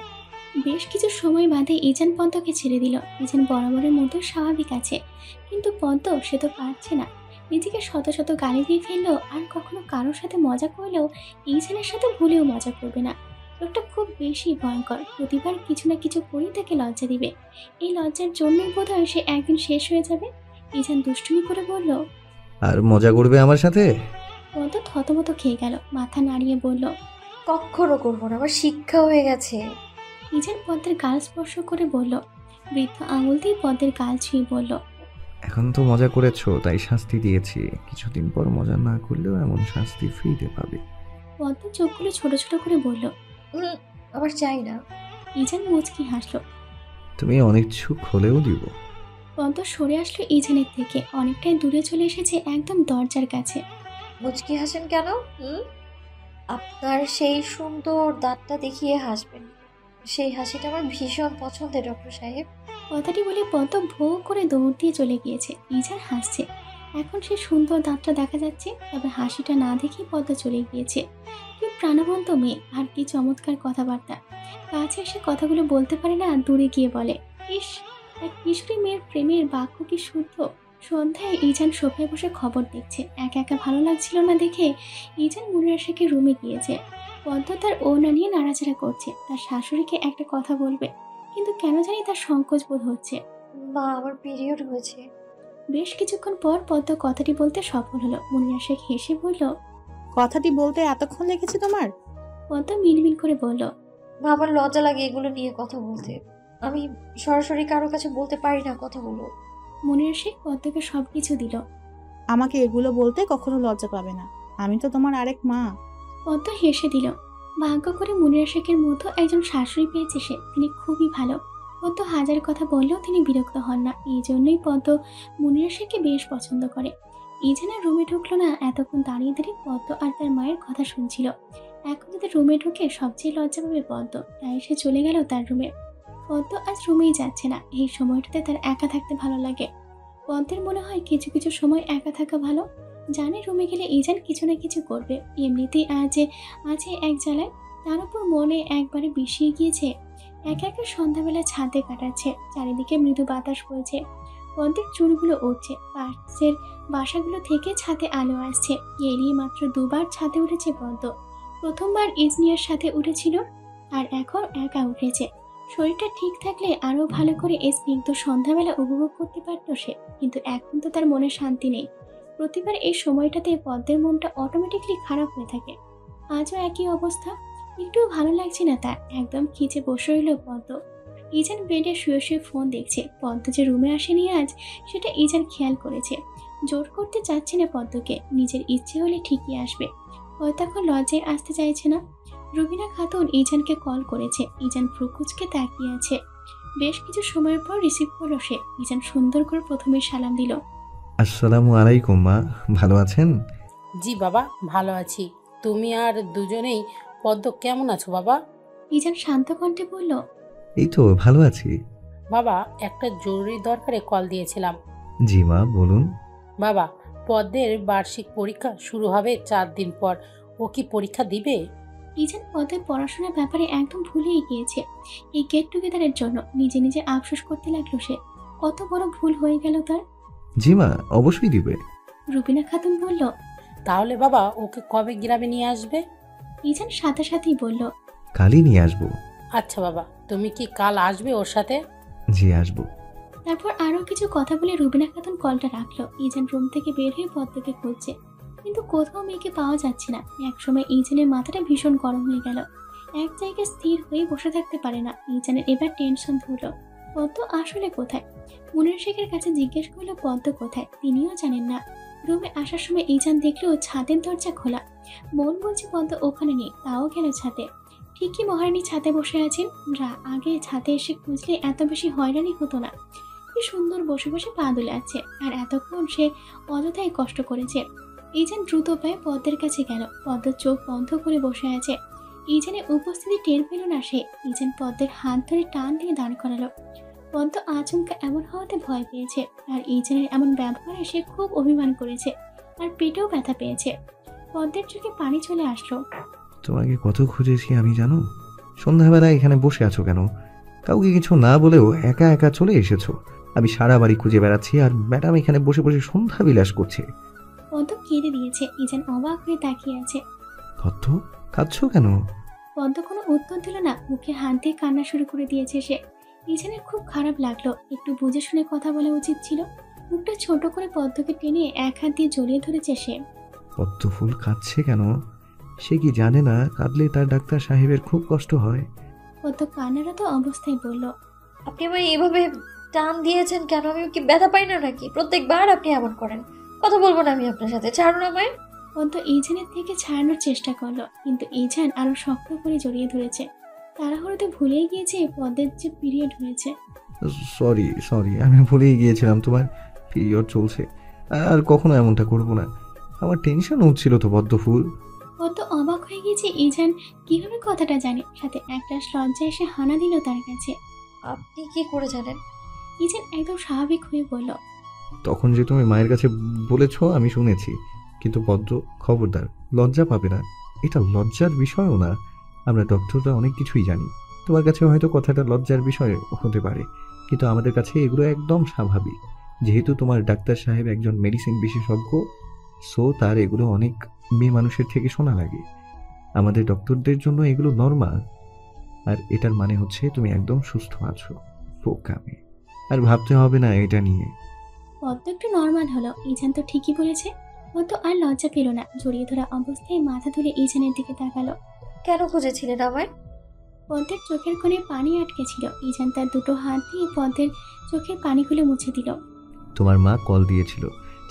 বেশ কিছু সময় বাদে ইজান পদ্মকে ছেড়ে দিল। ইজান বরাবরের মতো স্বাভাবিক আছে, কিন্তু পদ্ম সে তো পারছে না। নিজেকে শত শত গালি দিয়ে ফেললেও আর কখনো কারোর সাথে মজা করলেও ইজানের সাথে ভুলেও মজা করবে না। লোকটা খুব বেশি ভয়ঙ্কর। প্রতিবার কিছু না কিছু করেই তাকে লজ্জা দিবে। এই লজ্জার জন্যই বোধহয় সে একদিন শেষ হয়ে যাবে। ইজান দুষ্টুমি করে বলল, আর মজা করবে আমার সাথে? পদ্ম থতমত খেয়ে গেল, মাথা নাড়িয়ে বলল, কখনো করবো না, আমার শিক্ষা হয়ে গেছে। ইজান পদ্মের গাল স্পর্শ করে বলল। বৃদ্ধ আঙুল দিয়ে পদ্মের গাল ছুঁয়ে বলল, এখন তো মজা করেছো তাই শাস্তি দিয়েছি, কিছুদিন পর মজা না করলেও এমন শাস্তি ফ্রিতে পাবে। পদ্ম চোখগুলো ছোট ছোট করে বলল, আমার চাই না। ইজান মুচকি হাসলো। তুমি অনিচ্ছুক হলেও দিব। পদ্ম সরে আসলো ইজানের থেকে, অনেকটাই দূরে চলে এসেছে, একদম দরজার কাছে। মুচকি হাসেন কেন? আপনার সেই সুন্দর দাঁতটা দেখিয়ে হাসবেন। সেই হাসিটা আমার ভীষণ পছন্দের ডক্টর সাহেব। কথাটি বলে পদ্ম ভো করে দৌড় দিয়ে চলে গিয়েছে। ইজান হাসছে। এখন সে সুন্দর দাঁতটা দেখা যাচ্ছে, তবে হাসিটা না দেখেই পদ্ম চলে গিয়েছে। কি প্রাণবন্ত মেয়ে, আর কি চমৎকার কথাবার্তা। কাছে এসে কথাগুলো বলতে পারে না, দূরে গিয়ে বলে, ইস, এক কিশোরী মেয়ের প্রেমের বাক্য কি শুদ্ধ। সন্ধ্যায় ইজান সোফায় বসে খবর দেখছে। একা একা ভালো লাগছিল না দেখে ইজান মুনির আশাকে রুমে গিয়েছে। পদ্ম তার ওড়না নিয়ে নাড়াচাড়া করছে। তার শাশুড়িকে একটা কথা বলবে, কিন্তু কেন জানি তার সংকোচ বোধ হচ্ছে। মা, আমার পিরিয়ড হয়েছে। বেশ কিছুক্ষণ পর পদ্ম কথাটি বলতে সফল হলো। মুনিরা শেখ হেসে বলল, কথাটি বলতে এতক্ষণ লেগেছে তোমার? পদ্ম মিনমিন করে বলল, মা, আমার লজ্জা লাগে এগুলো নিয়ে কথা বলতে। আমি সরাসরি কারো কাছে বলতে পারি না কথাগুলো। মুনিরা শেখ পদ্মকে সবকিছু দিল। আমাকে এগুলো বলতে কখনো লজ্জা পাবে না, আমি তো তোমার আরেক মা। পদ্ম হেসে দিল। ভাগ্য করে মুনিরা শেখের মতো একজন শাশুড়ি পেয়েছে সে। তিনি খুবই ভালো। পদ্ম হাজার কথা বললেও তিনি বিরক্ত হন না। এই জন্যই পদ্ম মুনিরা শেখকে বেশ পছন্দ করে। ইজানের রুমে ঢুকলো না, এতক্ষণ দাঁড়িয়ে দাঁড়িয়ে পদ্ম আর তার মায়ের কথা শুনছিল। এখন যদি রুমে ঢুকে সবচেয়ে লজ্জা পাবে পদ্ম, তাই সে চলে গেল তার রুমে। পদ্ম আজ রুমেই যাচ্ছে না। এই সময়টাতে তার একা থাকতে ভালো লাগে। পদ্মের মনে হয় কিছু কিছু সময় একা থাকা ভালো। জানে রুমে গেলে ইজান কিছু না কিছু করবে। এমনিতেই আছে এক জ্বালায়, তার উপর মনে একবারে বিষিয়ে গিয়েছে। একা একা সন্ধ্যাবেলা ছাদে কাটাচ্ছে, চারিদিকে মৃদু বাতাস বইছে, পদ্মের চুলগুলো উঠছে, পাশের বাসাগুলো থেকে ছাদে আলো আসছে। এরই মাত্র দুবার ছাদে উঠেছে পদ্ম। প্রথমবার ইজনিয়ার সাথে উঠেছিল, আর এখন একা উঠেছে। শরীরটা ঠিক থাকলে আরো ভালো করে এই স্নিগ্ধ সন্ধ্যাবেলা উপভোগ করতে পারত সে, কিন্তু এখন তো তার মনে শান্তি নেই। প্রতিবার এই সময়টাতে পদ্মের মনটা অটোমেটিকলি খারাপ হয়ে থাকে। আজও একই অবস্থা, একটু ভালো লাগছে না তার। একদম খিচে বসে রইল পদ্ম। ইজান বেডে শুয়ে শুয়ে ফোন দেখছে। পদ্ম যে রুমে আসেনি আজ, সেটা ইজান খেয়াল করেছে। জোর করতে চাচ্ছে না পদ্মকে, নিজের ইচ্ছে হলে ঠিকই আসবে। হয়তো এখন লজ্জায় আসতে চাইছে না। রুবিনা খাতুন ইজানকে কল করেছে। ইজান ভ্রুকুচকে তাকিয়ে আছে। বেশ কিছু সময়ের পর রিসিভ করলো সে। ইজান সুন্দর করে প্রথমে সালাম দিল। আসসালামু আলাইকুম মা, ভালো আছেন? জি বাবা, ভালো আছি। তুমি আর দুজনেই পদ্ম কেমন আছো বাবা? ইজান শান্ত কণ্ঠে বলল, এই তো ভালো আছি। বাবা, একটা জরুরি দরকারে কল দিয়েছিলাম। জি মা, বলুন। বাবা, পদ্মের বার্ষিক পরীক্ষা শুরু হবে 4 দিন পর। ও কি পরীক্ষা দিবে? ইজান পদ্মের পড়াশোনার ব্যাপারে একদম ভুলেই গিয়েছে। এই গেট টুগেদারের জন্য নিজে নিজে আফসোস করতে লাগলো সে। কত বড় ভুল হয়ে গেল তার। জি মা, অবশ্যই দিবে। রুবিনা খাতুন বলল, তাহলে বাবা, ওকে কবে গ্রামে নিয়ে আসবে? ইজান সাথে সাথেই বলল, কালই নিয়ে আসবো। আচ্ছা বাবা, তুমি কি কাল আসবে ওর সাথে? জি আসবো। তারপর আরো কিছু কথা বলে রুবিনা খাতুন কলটা রাখলো। ইজান রুম থেকে বের হয়ে পদ্মকে খুঁজছে, কিন্তু কোথাও মেয়েকে পাওয়া যাচ্ছে না। একসময় ইজানের মাথাটা ভীষণ গরম হয়ে গেল। এক জায়গায় স্থির হয়ে বসে থাকতে পারে না। ইজানের এবার টেনশন ধরল, পদ্ম আসলে কোথায়। মুনির শেখের কাছে জিজ্ঞেস করলো পদ্ম কোথায়, তিনিও জানেন না। রুমে আসার সময় ইজান দেখলো ছাদের দরজা খোলা। মন বলছে পদ্ম ওখানে নেই, তাও গেল ছাদে। ঠিকই মহারানী ছাদে বসে আছেন। আগে ছাদে এসে খুঁজলে এত বেশি হয়রানি হতো না। কি সুন্দর বসে বসে পা দুলাচ্ছে, আর এতক্ষণ সে অযথাই কষ্ট করেছে। ইজান দ্রুত পায়ে পদ্মের কাছে গেল। পদ্ম চোখ বন্ধ করে বসে আছে। ইজানের উপস্থিতি টের পেল না সে। ইজান পদ্মের হাত ধরে টান দিয়ে দাঁড় করালো। পদ্ম আচমকা এমন হওয়াতে ভয় পেয়েছে, আর ইজানের এমন ব্যবহারে সে খুব অভিমান করেছে, আর পেটেও ব্যথা পেয়েছে। পদ্মের চোখে পানি চলে আসলো। তোমাকে কত খুঁজেছি আমি জানো। সন্ধ্যাবেলা এখানে বসে আছো কেন? কাউকে কিছু না বলেও একা একা চলে এসেছো। আমি সারা বাড়ি খুঁজে বেড়াচ্ছি, আর ম্যাডাম এখানে বসে বসে সন্ধ্যা বিলাস করছে। পদ্ম কেঁদে দিয়েছে। ইজান অবাক হয়ে তাকিয়ে আছে। পদ্ম, কাঁদছো কেন? পদ্ম কোনো উত্তর দিল না। মুখে হাত দিয়ে কান্না শুরু করে দিয়েছে সে। ইজানের খুব খারাপ লাগলো। একটু বুঝে শুনে কথা বলা উচিত ছিল। মুখটা ছোট করে পদ্মকে টেনে এক হাত দিয়ে জড়িয়ে ধরেছে সে। পদ্ম ফুল কাঁদছে কেন? সে কি জানে না কাঁদলে তার ডাক্তার সাহেবের খুব কষ্ট হয়? পদ্ম কান্নারত অবস্থায় বলল, আপনি আমায় এইভাবে টান দিয়েছেন কেন? আমি কি ব্যথা পাই না নাকি? প্রত্যেকবার আপনি এমন করেন। কথা বলবো না আমি আপনার সাথে, ছাড়ুন আমায়। পদ্ম ইজানের থেকে ছাড়ানোর চেষ্টা করলো, কিন্তু ইজান আরো শক্ত করে জড়িয়ে ধরেছে। তাড়াহুড়োতে ভুলেই গিয়েছে পদ্মের যে পিরিয়ড হয়েছে। সরি, আমি ভুলেই গিয়েছিলাম তোমার পিরিয়ড চলছে। আর কখনো এমনটা করবো না। আমার টেনশন হচ্ছিল তো পদ্ম ফুল। পদ্ম অবাক হয়ে গিয়েছে ইজান কিভাবে কথাটা জানে। সাথে একটা লজ্জা এসে হানা দিল তার কাছে। আপনি কি করে জানেন? ইজান একদম স্বাভাবিক হয়ে বলল, তখন যে তুমি মায়ের কাছে বলেছ আমি শুনেছি। কিন্তু পদ্ম, খবরদার, লজ্জা পাবে না। এটা লজ্জার বিষয়ও না। আমরা ডক্টররা অনেক কিছুই জানি। তোমার কাছে হয়তো কথাটা লজ্জার বিষয় হতে পারে, কিন্তু আমাদের কাছে এগুলো একদম স্বাভাবিক। যেহেতু তোমার ডাক্তার সাহেব একজন মেডিসিন বিশেষজ্ঞ, সো তার এগুলো অনেক মেয়ে মানুষের থেকে শোনা লাগে। আমাদের ডক্টরদের জন্য এগুলো নর্মাল। আর এটার মানে হচ্ছে তুমি একদম সুস্থ আছো। বোকামে আর ভাবতে হবে না এটা নিয়ে। পদ্ম একটু নর্মাল হলো। ইজান তো ঠিকই বলেছে। পদ্ম আর লজ্জা পেল না। জড়িয়ে ধরা অবস্থায় মাথা তুলে ইজানের দিকে তাকালো। কেন খুঁজেছিলেন আমায়? পদ্মের চোখের কোণে পানি আটকে ছিল। ইজান তার দুটো হাত দিয়ে পদ্মের চোখের পানিগুলো মুছে দিল। তোমার মা কল দিয়েছিল,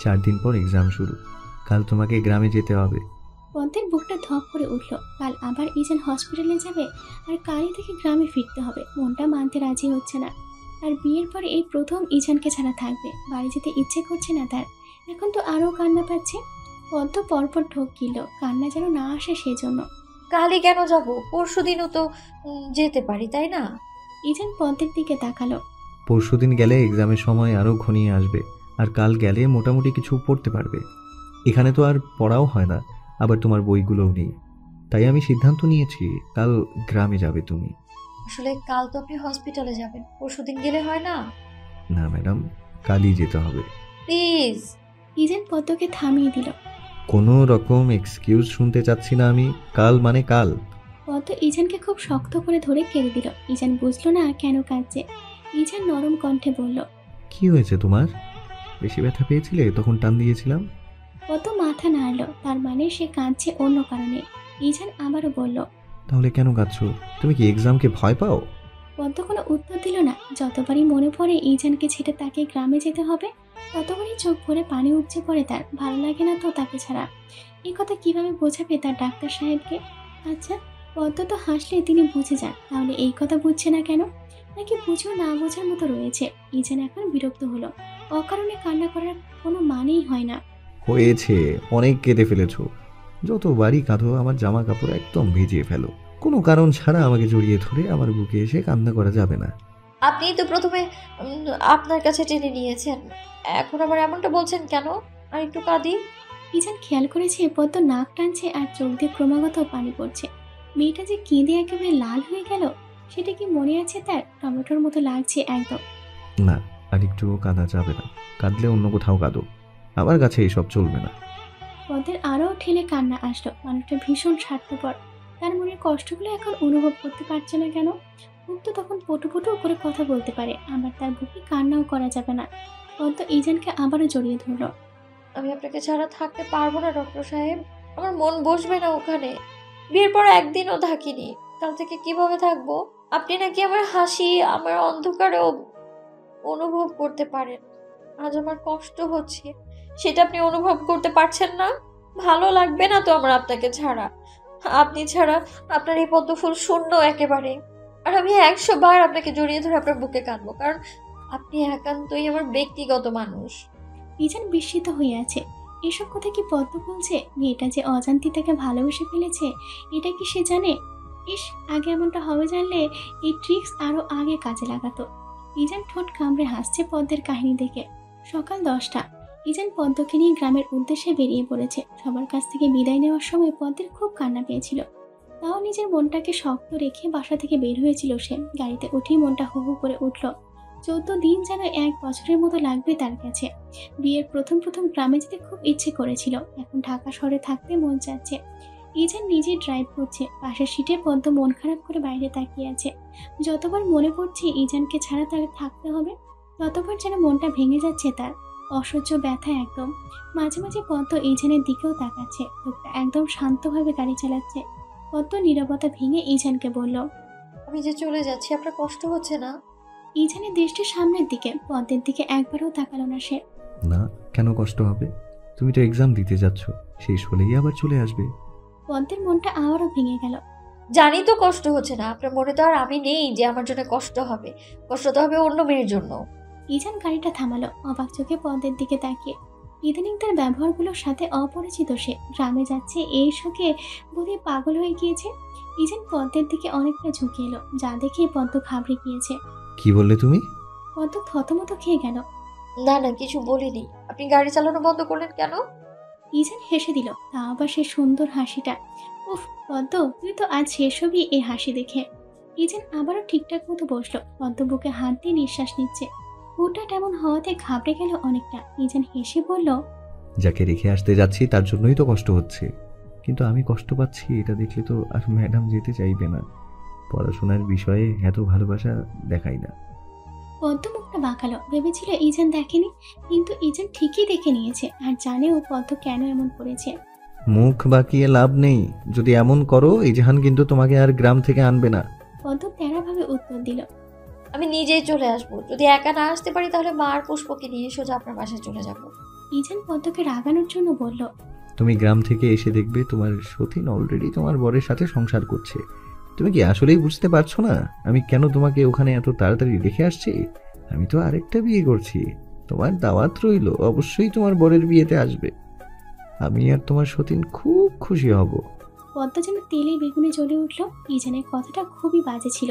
4 দিন পর এক্সাম শুরু। কাল তোমাকে গ্রামে যেতে হবে। পদ্মের বুকটা ধপ করে উঠল। কাল আবার ইজান হসপিটালে যাবে, আর কালই থেকে গ্রামে ফিরতে হবে। মনটা মানতে রাজি হচ্ছে না। আর বিয়ের পর এই প্রথম ইজানকে ছাড়া থাকবে। বাড়ি যেতে ইচ্ছে করছে না তার। এখন তো আরও কান্না পাচ্ছে। পদ্ম পরপর ঢোক গিল, কান্না যেন না আসে সেজন্য। কালই কেন যাব? পরশুদিনও তো যেতে পারি, তাই না? ইজান পদ্মের দিকে তাকালো। পরশুদিন গেলে এক্সামের সময় আরও ঘনিয়ে আসবে, আর কাল গেলে মোটামুটি কিছু পড়তে পারবে। এখানে তো আর পড়াও হয় না, আবার তোমার বইগুলোও নেই। তাই আমি সিদ্ধান্ত নিয়েছি কাল গ্রামে যাবে তুমি। আসলে কাল তো আপনি হসপিটালে যাবেন, পরশুদিন গেলে হয় না? না ম্যাডাম, কালই যেতে হবে। প্লিজ। ইজান পদ্মকে থামিয়ে দিল। কোনো রকম এক্সকিউজ শুনতে চাচ্ছি না আমি। কাল মানে কাল। পদ্ম ইজানকে খুব শক্ত করে ধরে কেড়ে দিল। ইজান বুঝলো না কেন কাঁদছে। ইজান নরম কণ্ঠে বলল, কি হয়েছে তোমার? বেশি ব্যথা পেয়েছিলে তখন টান দিয়েছিলাম। পদ্ম মাথা নাড়ল, তার মানে সে কাঁদছে অন্য কারণে। ইজান আবারও বলল, তাহলে কেন কাঁদছো? তুমি কি এক্সামকে ভয় পাও? পদ্ম কোনো উত্তর দিল না। যতবারই মনে পড়ে ইজানকে ছেড়ে তাকে গ্রামে যেতে হবে, ততবারই চোখ ভরে পানি উপচে পড়ে তার। ভালো লাগে না তো তাকে ছাড়া। এই কথা কিভাবে বোঝাবে তার ডাক্তার সাহেবকে? আচ্ছা, পদ্ম তো হাসলে তিনি বুঝে যান, তাহলে এই কথা বুঝছে না কেন? নাকি বুঝেও না বোঝার মতো রয়েছে? ইজান এখন বিরক্ত হলো। অকারণে কান্না করার কোনো মানেই হয় না। হয়েছে, অনেক কেঁদে ফেলেছো। যতবারই কাঁদো আমার জামা কাপড় একদম ভিজিয়ে ফেলো। কোনো কারণ ছাড়া আমাকে জড়িয়ে ধরে আমার বুকে এসে কান্না করা যাবে না। আপনিই তো প্রথমে আপনার কাছে টেনে নিয়েছেন, এখন আবার এমনটা বলছেন কেন? আর একটু কাঁদি। ইজান খেয়াল করেছে পদ্ম নাক টানছে আর চোখ দিয়ে ক্রমাগত পানি পড়ছে। মেয়েটা যে কেঁদে একেবারে লাল হয়ে গেল, সেটা কি মনে আছে তার? টমেটোর মতো লাগছে একদম। না, আর একটু কাঁদা যাবে না। কাঁদলে অন্য কোথাও কাঁদো, আমার কাছে এসব চলবে না। পদ্মের আরও ঠেলে কান্না আসলো। মানুষটা ভীষণ স্বার্থপর। তার মনের কষ্টগুলো এখন অনুভব করতে পারছে না কেন? মুখ তো তখন পটু পটু করে কথা বলতে পারে, আবার তার বুকে কান্নাও করা যাবে না। পদ্ম ইজানকে আবারও জড়িয়ে ধরল। আমি আপনাকে ছাড়া থাকতে পারবো না ডক্টর সাহেব, আমার মন বসবে না ওখানে। বিয়ের পর একদিনও থাকিনি, কাল থেকে কিভাবে থাকবো? আপনি নাকি আমার হাসি, আমার অন্ধকারেও অনুভব করতে পারেন। আজ আমার কষ্ট হচ্ছে, সেটা আপনি অনুভব করতে পারছেন না? ভালো লাগবে না তো আমার আপনাকে ছাড়া। আপনি ছাড়া আপনার এই পদ্ম ফুল শূন্য একেবারে। আর আমি 100 বার আপনাকে জড়িয়ে ধরে আপনার বুকে কাঁদবো, কারণ আপনি একান্তই আমার ব্যক্তিগত মানুষ। ইজান বিস্মিত হয়ে আছে। এসব কথা কি পদ্ম বলছে? মেয়েটা যে অজান্তে তাকে ভালোবেসে ফেলেছে, এটা কি সে জানে? ইস, আগে এমনটা হবে জানলে এই ট্রিক্স আরো আগে কাজে লাগাতো। ইজান ঠোঁট কামড়ে হাসছে পদ্মের কাহিনী দেখে। সকাল 10টা। ইজান পদ্মকে নিয়ে গ্রামের উদ্দেশ্যে বেরিয়ে পড়েছে। সবার কাছ থেকে বিদায় নেওয়ার সময় পদ্মের খুব কান্না পেয়েছিল। তাও নিজের মনটাকে শক্ত রেখে বাসা থেকে বের হয়েছিল সে। গাড়িতে উঠেই মনটা হু হু করে উঠল। 14 দিন যেন 1 বছরের মতো লাগবে তার কাছে। বিয়ের প্রথম গ্রামে যেতে খুব ইচ্ছে করেছিল, এখন ঢাকা শহরে থাকতে মন চাচ্ছে। ইজান নিজে ড্রাইভ করছে, পাশের সিটে পদ্ম মন খারাপ করে বাইরে তাকিয়ে আছে। যতবার মনে পড়ছে ইজানকে ছাড়া তার থাকতে হবে, ততবার যেন মনটা ভেঙে যাচ্ছে তার। অসহ্য ব্যথা একদম। মাঝে মাঝে পদ্ম ইজানের দিকেও তাকাচ্ছে। লোকটা একদম শান্তভাবে গাড়ি চালাচ্ছে। পদ্ম নীরবতা ভেঙে ইজানকে বলল, আমি যে চলে যাচ্ছি, আপনার কষ্ট হচ্ছে না? ইজানের দৃষ্টি সামনের দিকে, পদ্মের দিকে একবারও তাকালো না সে। না, কেন কষ্ট হবে? তুমি তো এক্সাম দিতে যাচ্ছ, শেষ হলেই আবার চলে আসবে। পদ্মের মনটা আবারও ভেঙে গেল। জানি তো কষ্ট হচ্ছে না, আপনার মনে তো আর আমি নেই যে আমার জন্য কষ্ট হবে। কষ্ট তো হবে অন্য মেয়ের জন্য। ইজান গাড়িটা থামালো, অবাক চোখে পদ্মের দিকে তাকিয়ে। ইদানিং তার ব্যবহারগুলোর সাথে অপরিচিত সে। গ্রামে যাচ্ছে এই শোকে বোধহয় পাগল হয়ে গিয়েছে। ইজান পদ্মের দিকে অনেকটা ঝুঁকে এলো, যা দেখে পদ্ম ঘাবড়ে গিয়েছে। কি বললে তুমি? পদ্ম থতমত খেয়ে গেল। না না, কিছু বলিনি। আপনি গাড়ি চালানো বন্ধ করলেন কেন? ইজান হেসে দিল, তা আবার সে সুন্দর হাসিটা। উফ পদ্ম, তুই তো আজ শেষ হবি এই হাসি দেখে। ইজান আবারও ঠিকঠাক মতো বসলো। পদ্ম বুকে হাত দিয়ে নিঃশ্বাস নিচ্ছে। হুটহাট এমন হওয়াতে ঘাবড়ে গেল অনেকটা। ইজান হেসে বলল, যাকে রেখে আসতে যাচ্ছি তার জন্যই তো কষ্ট হচ্ছে, কিন্তু আমি কষ্ট পাচ্ছি এটা দেখলে তো আর ম্যাডাম যেতে চাইবে না। পড়াশোনার বিষয়ে এত ভালোবাসা দেখাই না। পদ্ম মুখটা বাঁকালো। ভেবেছিল ইজান দেখেনি, কিন্তু ইজান ঠিকই দেখে নিয়েছে আর জানেও পদ্ম কেন এমন করেছে। মুখ বাঁকিয়ে লাভ নেই, যদি এমন করো ইজাহান কিন্তু তোমাকে আর গ্রাম থেকে আনবে না। পদ্ম তেড়াভাবে উত্তর দিল, আমি নিজেই চলে আসবো। যদি একা না আসতে পারি তাহলে মা আর পুষ্পকে নিয়ে সোজা আপনার বাসায় চলে যাব। ইজান পদ্মকে রাগানোর জন্য বলল, তুমি গ্রাম থেকে এসে দেখবে তোমার সতীন অলরেডি তোমার বরের সাথে সংসার করছে। তুমি কি আসলেই বুঝতে পারছো না আমি কেন তোমাকে ওখানে এত তাড়াতাড়ি রেখে আসছি? আমি তো আরেকটা বিয়ে করছি। তোমার দাওয়াত রইল, অবশ্যই তোমার বরের বিয়েতে আসবে। আমি আর তোমার সতীন খুব খুশি হব। পদ্ম যেন তেলে বেগুনে জ্বলে উঠল। ইজানের কথাটা খুবই বাজে ছিল।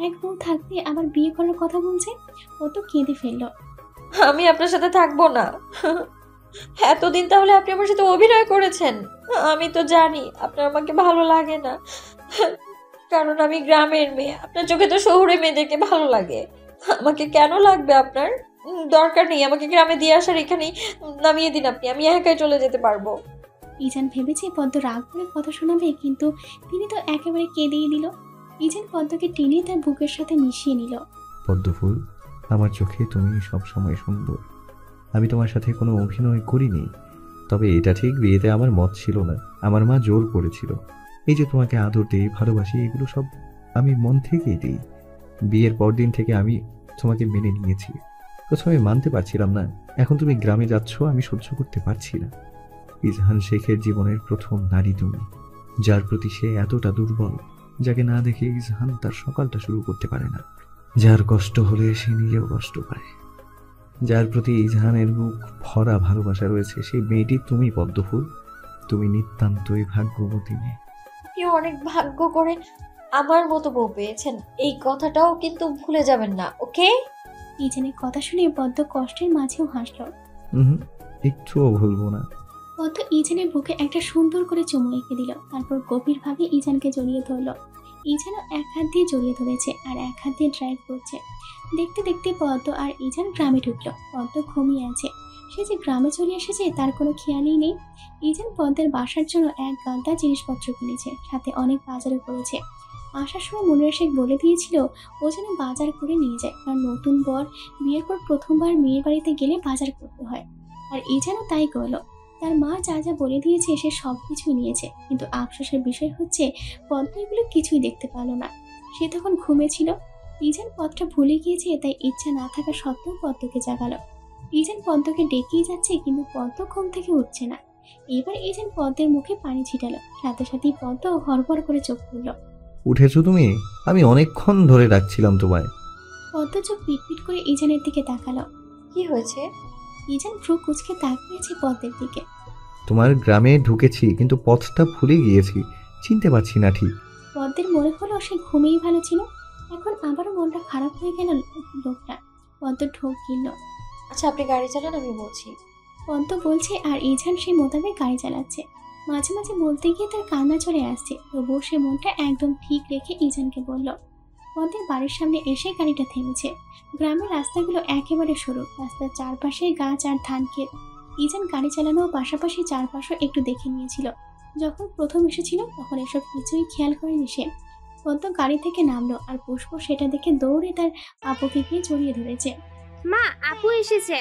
এক বউ থাকতে আবার বিয়ে করার কথা বলছে। পদ্ম কেঁদে ফেললো। আমি আপনার সাথে থাকবো না। এতদিন তাহলে আপনি আমার সাথে অভিনয় করেছেন। আমি তো জানি আপনার আমাকে ভালো লাগে না, কারণ আমি গ্রামের মেয়ে। আপনার চোখে তো শহুরে মেয়েদেরকে ভালো লাগে। আমাকে কেন লাগবে আপনার? দরকার নেই আমাকে গ্রামে দিয়ে আসার, এখানেই নামিয়ে দিন আপনি, আমি একাই চলে যেতে পারবো। ইজান ভেবেছে পদ্ম রাগ করে কথা শোনাবে, কিন্তু তিনি তো একেবারে কেঁদেই দিল। ইজান পদ্মকে টেনে তার বুকের সাথে মিশিয়ে নিল। পদ্মফুল, আমার চোখে তুমি সবসময় সুন্দর। আমি তোমার সাথে কোনো অভিনয় করিনি, তবে এটা ঠিক বিয়েতে আমার মত ছিল না, আমার মা জোর করেছিল। এই যে তোমাকে আদর দিই, ভালোবাসি, এগুলো সব আমি মন থেকেই দিই। বিয়ের পরদিন থেকে আমি তোমাকে মেনে নিয়েছি। প্রথমে মানতে পারছিলাম না, এখন তুমি গ্রামে যাচ্ছ, আমি সহ্য করতে পারছি না। ইজহান শেখের জীবনের প্রথম নারী তুমি, যার প্রতি সে এতটা দুর্বল, যাকে না দেখে ইজহান তার সকালটা শুরু করতে পারে না, যার কষ্ট হলে সে নিজেও কষ্ট পায়, যার প্রতি ইজহানের বুক ভরা ভালোবাসা রয়েছে, সেই মেয়েটি তুমি পদ্মফুল। তুমি নিতান্তই ভাগ্যবতী মেয়ে। কেউ অনেক ভাগ্য করে আমার মতো বউ পেয়েছেন, এই কথাটাও কিন্তু ভুলে যাবেন না, ওকে? ইজানের কথা শুনে পদ্ম কষ্টের মাঝেও হাসলো। একটুও ভুলবো না। পদ্ম ইজানের বুকে একটা সুন্দর করে চুমু এঁকে দিল, তারপর গভীরভাবে ইজানকে জড়িয়ে ধরলো। ইজানও এক হাত দিয়ে জড়িয়ে ধরেছে আর এক হাত দিয়ে ড্রাইভ করছে। দেখতে দেখতে পদ্ম আর ইজান গ্রামে ঢুকলো। পদ্ম ঘুমিয়ে আছে। সে যে গ্রামে চলে এসেছে তার কোনো খেয়ালই নেই। ইজান পদ্মের বাসার জন্য এক গাদা জিনিসপত্র কিনেছে, সাথে অনেক বাজারও করেছে। আসার সময় মনিরা শেখ বলে দিয়েছিল ও যেন বাজার করে নিয়ে যায়, কারণ নতুন বর বিয়ের পর প্রথমবার মেয়ের বাড়িতে গেলে বাজার করতে হয়। আর ইজানও তাই করলো। তার মা যা যা বলে দিয়েছে সে সব কিছুই নিয়েছে, কিন্তু আফসোসের বিষয় হচ্ছে পদ্ম এগুলো কিছুই দেখতে পেল না। সে তখন ঘুমেছিল। ইজান পথটা ভুলে গিয়েছে, তাই ইচ্ছা না থাকা সত্ত্বেও পদ্মকে জাগালো। ইজান পদ্মকে ডেকেই যাচ্ছে, কিন্তু পদ্ম ঘুম থেকে উঠছে না। এবার ইজান পদ্মের মুখে পানি ছিটালো, সাথে সাথেই পদ্ম হড়বড় করে চোখ খুলল। উঠেছো তুমি? আমি অনেকক্ষণ ধরে ডাকছিলাম তোমায়। পদ্ম চোখ পিটপিট করে ইজানের দিকে তাকালো। কি হয়েছে? ইজান ভ্রু কুঁচকে তাকিয়েছে পদ্মের দিকে। তোমার গ্রামে ঢুকেছি, কিন্তু পথটা ভুলে গিয়েছি, চিনতে পারছি না ঠিক। পদ্মের মনে হলো সে ঘুমেই ভালো ছিল, এখন আবারও মনটা খারাপ হয়ে গেল লোকটা। পদ্ম ঢোক গিলল। আচ্ছা আপনি গাড়ি চালান, আমি বলছি। পদ্ম বলছে আর ইজান সেই মোতাবেক গাড়ি চালাচ্ছে। মাঝে মাঝে বলতে গিয়ে তার কান্না চলে আসছে, তবুও সে মনটা একদম ঠিক রেখে ইজানকে বলল। পদ্মের বাড়ির সামনে এসে গাড়িটা থেমেছে। গ্রামের রাস্তাগুলো একেবারে সরু, রাস্তার চারপাশে গাছ আর ধান ক্ষেত। ইজান গাড়ি চালানোর পাশাপাশি চারপাশও একটু দেখে নিয়েছিল। যখন প্রথম এসেছিল তখন এসব কিছুই খেয়াল করেনি সে। পদ্ম গাড়ি থেকে নামলো আর পুষ্প সেটা দেখে দৌড়ে তার আপুকে গিয়ে জড়িয়ে ধরেছে। মা, আপু এসেছে।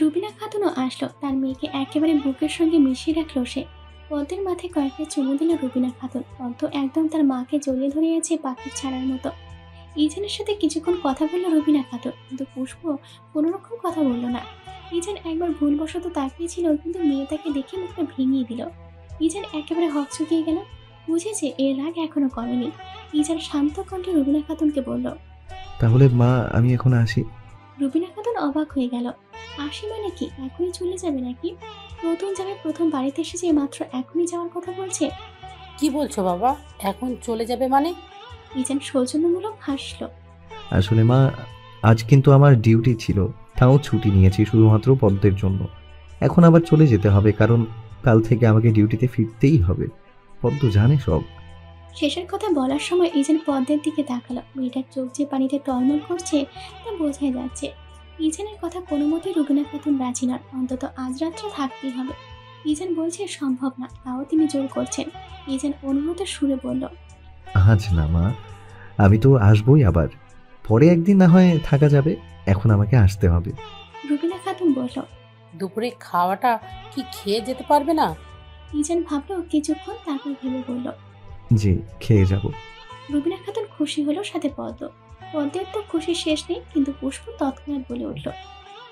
রুবিনা খাতুনও আসলো, তার মেয়েকে একেবারে বুকের সঙ্গে মিশিয়ে রাখলো সে। পদ্মের মাথায় কয়েকটা চুমু দিল রুবিনা খাতুন। পদ্ম একদম তার মাকে জড়িয়ে ধরে আছে পাখির ছাড়ার মতো। ইজানের সাথে কিছুক্ষণ কথা বললো রুবিনা খাতুন, কিন্তু পুষ্প কোনো রকম কথা বললো না। ইজান একবার ভুলবশত তাকিয়েছিল, কিন্তু মেয়ে তাকে দেখে মুখটা ভেঙিয়ে দিল। ইজান একেবারে হকচকিয়ে গেল, বুঝেছে এর রাগ এখনো কমেনি। ইজান শান্ত কণ্ঠে রুবিনা খাতুনকে বলল, তাহলে মা আমি এখন আসি। রুবিনা খাতুন অবাক হয়ে গেল। আসি মানে কি, এখনই চলে যাবে নাকি? নতুন যাবে, প্রথম বাড়িতে এসেছে, মাত্র এখনই যাওয়ার কথা বলছে। কি বলছো বাবা, এখন চলে যাবে মানে? ইজান সৌজন্যমূলক হাসলো। আসলে মা, আজ কিন্তু আমার ডিউটি ছিল, তাও ছুটি নিয়েছি শুধুমাত্র পদ্মের জন্য। এখন আবার চলে যেতে হবে, কারণ কাল থেকে আমাকে ডিউটিতে ফিরতেই হবে। পদ্ম জানে সব। শেষের কথা বলার সময় ইজান পদ্মের দিকে তাকালো। মেয়েটার চোখ যে পানিতে টলমল করছে তা বোঝাই যাচ্ছে। ইজানের কথা কোনো মতেই রুবিনা খাতুন রাজি নন, অন্তত আজ রাত্রে থাকতেই হবে। ইজান বলছে সম্ভব না, তাও তিনি জোর করছেন। ইজান অনুরোধের সুরে বলল, আজ না মা, আমি তো আসবই আবার, পরে একদিন না হয় থাকা যাবে, এখন আমাকে আসতে হবে। রুবিনা খাতুন বলল, দুপুরে খাওয়াটা কি খেয়ে যেতে পারবে না? ইজান ভাবলো কিছুক্ষণ, তারপর ভেবে বলল, জি খেয়ে যাব। রুবিনা খাতুন খুশি হলো, সাথে পদ্ম। পদ্মের তো খুশি শেষ নেই, কিন্তু পুষ্প তৎক্ষণাৎ বলে উঠল,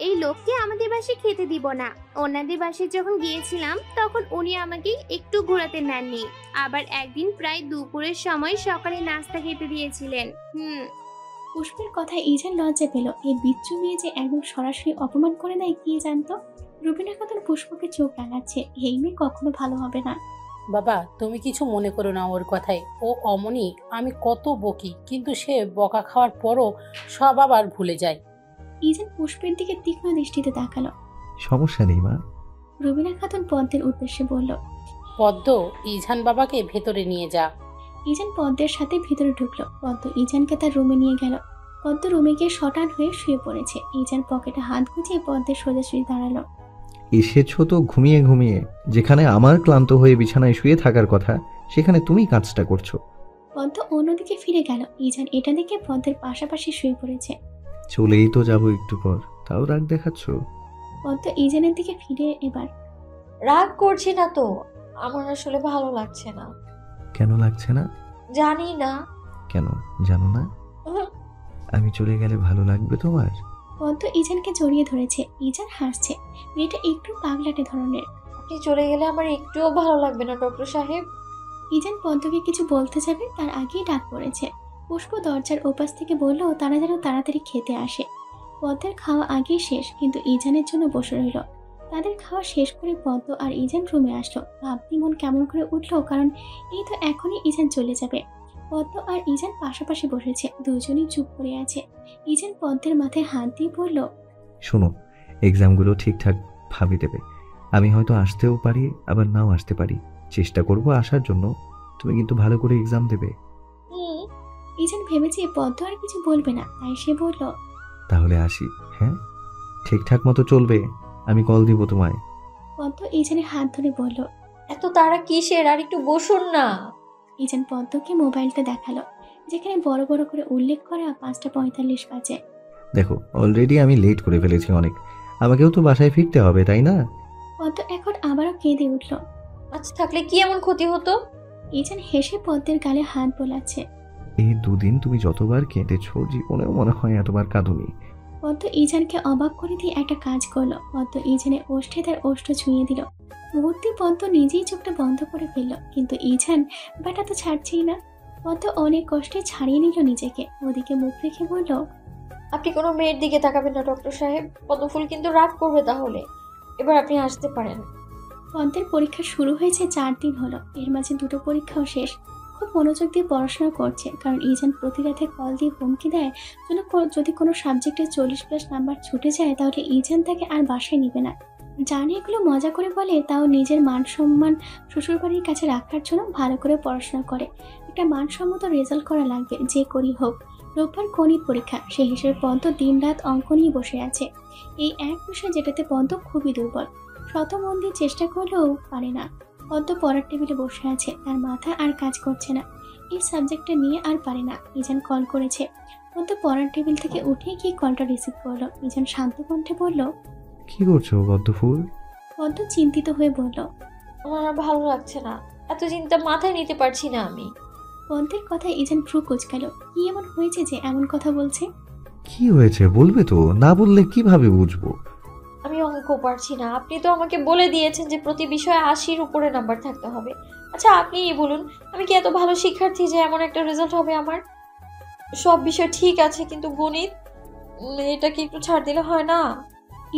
এই লোককে আমাদের বাসায় খেতে দিব না। ওনাদের বাসায় যখন গিয়েছিলাম তখন উনি আমাকে একটু ঘোরাতে নেননি, আবার একদিন প্রায় দুপুরের সময় সকালে নাস্তা খেতে দিয়েছিলেন। পুষ্পের কথায় ইজান লজ্জা পেল। এই বিচ্ছু মেয়ে যে একদম সরাসরি অপমান করে দেয় কে জানতো। রুবিনা খাতুন পুষ্পকে চোখ রাঙাচ্ছে, এই মেয়ে কখনো ভালো হবে না। বাবা তুমি কিছু মনে করো না ওর কথায়, ও অমনি, আমি কত বকি কিন্তু সে বকা খাওয়ার পরও সব আবার ভুলে যায়। ইজান পুষ্পের দিকে তীক্ষ্ণ দৃষ্টিতে তাকালো। সমস্যা নেই মা। রুবিনা খাতুন পদ্মের উদ্দেশ্যে বলল। পদ্ম, ইজান বাবাকে ভেতরে নিয়ে যা। ইজান পদ্মের সাথে ভিতরে ঢুকলো। পদ্ম ইজানকে তার রুমে নিয়ে গেল। পদ্ম রুমে গিয়ে শটান হয়ে শুয়ে পড়েছে। ইজান পকেটে হাত গুজিয়ে পদ্মের সোজাসুজি দাঁড়ালো। এসেছো তো ঘুমিয়ে ঘুমিয়ে, যেখানে আমার ক্লান্ত হয়ে বিছানায় শুয়ে থাকার কথা সেখানে তুমি কাজটা করছো। পদ্ম অন্যদিকে ফিরে গেল। ইজান এটা দেখে পদ্মের পাশাপাশি শুয়ে পড়েছে। চলেই তো যাবো একটু পর, তাও রাগ দেখাচ্ছ। পদ্ম ইজানের দিকে ফিরে এবার। রাগ করছি না তো, আমার আসলে ভালো লাগছে না। কেন লাগছে না? জানি না। কেন জানো না? আমি চলে গেলে ভালো লাগবে তোমার? পদ্ম ইজানকে জড়িয়ে ধরেছে। ইজান হাসছে। মেয়েটা একটু পাগলাটে ধরনের। আপনি চলে গেলে আমার একটুও ভালো লাগবে না ডক্টর সাহেব। ইজান পদ্মকে কিছু বলতে যাবে তার আগেই ডাক পড়েছে। পুষ্প দরজার ওপাশ থেকে বলল তারা যেন তাড়াতাড়ি খেতে আসে। পদ্মের খাওয়া আগেই শেষ, কিন্তু ইজানের জন্য বসে রইল। তাদের খাওয়া শেষ করে পদ্ম আর ইজান রুমে আসলো। ভাবতি মন কেমন করে উঠলো, কারণ এই তো এখনই ইজান চলে যাবে। পদ্ম আর ইজান পাশাপাশি বসেছে, দুজনই চুপ করে আছে। ইজান পদ্মের মাথায় হাত দিয়ে বলল, শোনো, এক্সামগুলো ঠিকঠাক ভাবে দেবে। আমি হয়তো আসতেও পারি, আবার নাও আসতে পারি। চেষ্টা করব আসার জন্য, তুমি কিন্তু ভালো করে এক্সাম দেবে। ইজান ভেবেছে পদ্ম আর কিছু বলবে না, তাই সে বলল, তাহলে আসি। হ্যাঁ, ঠিকঠাক মতো চলবে, আমি কল দিব তোমায়। পদ্ম ইজানের হাত ধরে বলল, এত তাড়া কিসের, আর একটু বসুন না। ইজান পদ্মকে মোবাইলটা দেখালো, যেখানে বড় বড় করে উল্লেখ করা 5:45 বাজে। দেখো, অলরেডি আমি লেট করে ফেলেছি অনেক, আমাকেও তো বাসায় ফিরতে হবে, তাই না? পদ্ম এখন আবারও কেঁদে উঠল। আজ থাকলে কি এমন ক্ষতি হতো? ইজান হেসে পদ্মের গালে হাত বোলাচ্ছে। এই দুদিন তুমি যতবার কেঁদেছো, জীবনেও মনে হয় এতবার কাঁদুনি। পদ্ম ইজানকে অবাক করে দিয়ে একটা কাজ করলো। পদ্ম ইজানের ওষ্ঠে তার ওষ্ঠ ছুঁয়ে দিল। মুহূর্তে পদ্ম নিজেই চোখটা বন্ধ করে ফেললো, কিন্তু ইজান ব্যাটা তো ছাড়ছেই না। পদ্ম অনেক কষ্টে ছাড়িয়ে নিল নিজেকে। ওদিকে মুখ রেখে বলল, আপনি কোনো মেয়ের দিকে তাকাবেন না ডক্টর সাহেব, পদ্মফুল কিন্তু রাগ করবে। তাহলে এবার আপনি আসতে পারেন। পদ্মের পরীক্ষা শুরু হয়েছে 4 দিন হলো। এর মাঝে 2টো পরীক্ষাও শেষ। খুব মনোযোগ দিয়ে পড়াশোনা করছে, কারণ ইজান প্রতি রাতে কল দিয়ে হুমকি দেয় যদি কোনো সাবজেক্টে 40+ নাম্বার ছুটে যায় তাহলে ইজান তাকে আর বাসায় নিবে না। জানে এগুলো মজা করে বলে, তাও নিজের মান সম্মান শ্বশুরবাড়ির কাছে রাখার জন্য ভালো করে পড়াশোনা করে। একটা মানসম্মত রেজাল্ট করা লাগবে, যে করি হোক। রোববার গণিত পরীক্ষা, সেই হিসেবে পদ্ম দিন রাত অঙ্ক নিয়ে বসে আছে। এই এক বিষয় যেটাতে পদ্ম খুবই দুর্বল। শত মন দিয়ে চেষ্টা করলেও পারে না। পদ্ম পড়ার টেবিলে বসে আছে, তার মাথা আর কাজ করছে না। এই সাবজেক্টটা নিয়ে আর পারে না। ইজান কল করেছে। পদ্ম পড়ার টেবিল থেকে উঠে গিয়ে কলটা রিসিভ করলো। ইজান শান্ত কণ্ঠে বলল, কি করছো পদ্মফুল? পদ্ম চিন্তিত হয়ে বলল, আমার আর ভালো লাগছে না, এত চিন্তা মাথায় নিতে পারছি না আমি। পদ্মের কথায় ইজান ভ্রু কুঁচকালো। কি এমন হয়েছে যে এমন কথা বলছে? কি হয়েছে বলবে তো, না বললে কিভাবে বুঝবো? আমি অঙ্ক পারছি না। আপনি তো আমাকে বলে দিয়েছেন যে প্রতি বিষয়ে 80-র উপরে নাম্বার থাকতে হবে। আচ্ছা আপনিই বলুন, আমি কি এত ভালো শিক্ষার্থী যে এমন একটা রেজাল্ট হবে আমার? সব বিষয় ঠিক আছে, কিন্তু গণিত, এটা কি একটু ছাড় দিলে হয় না?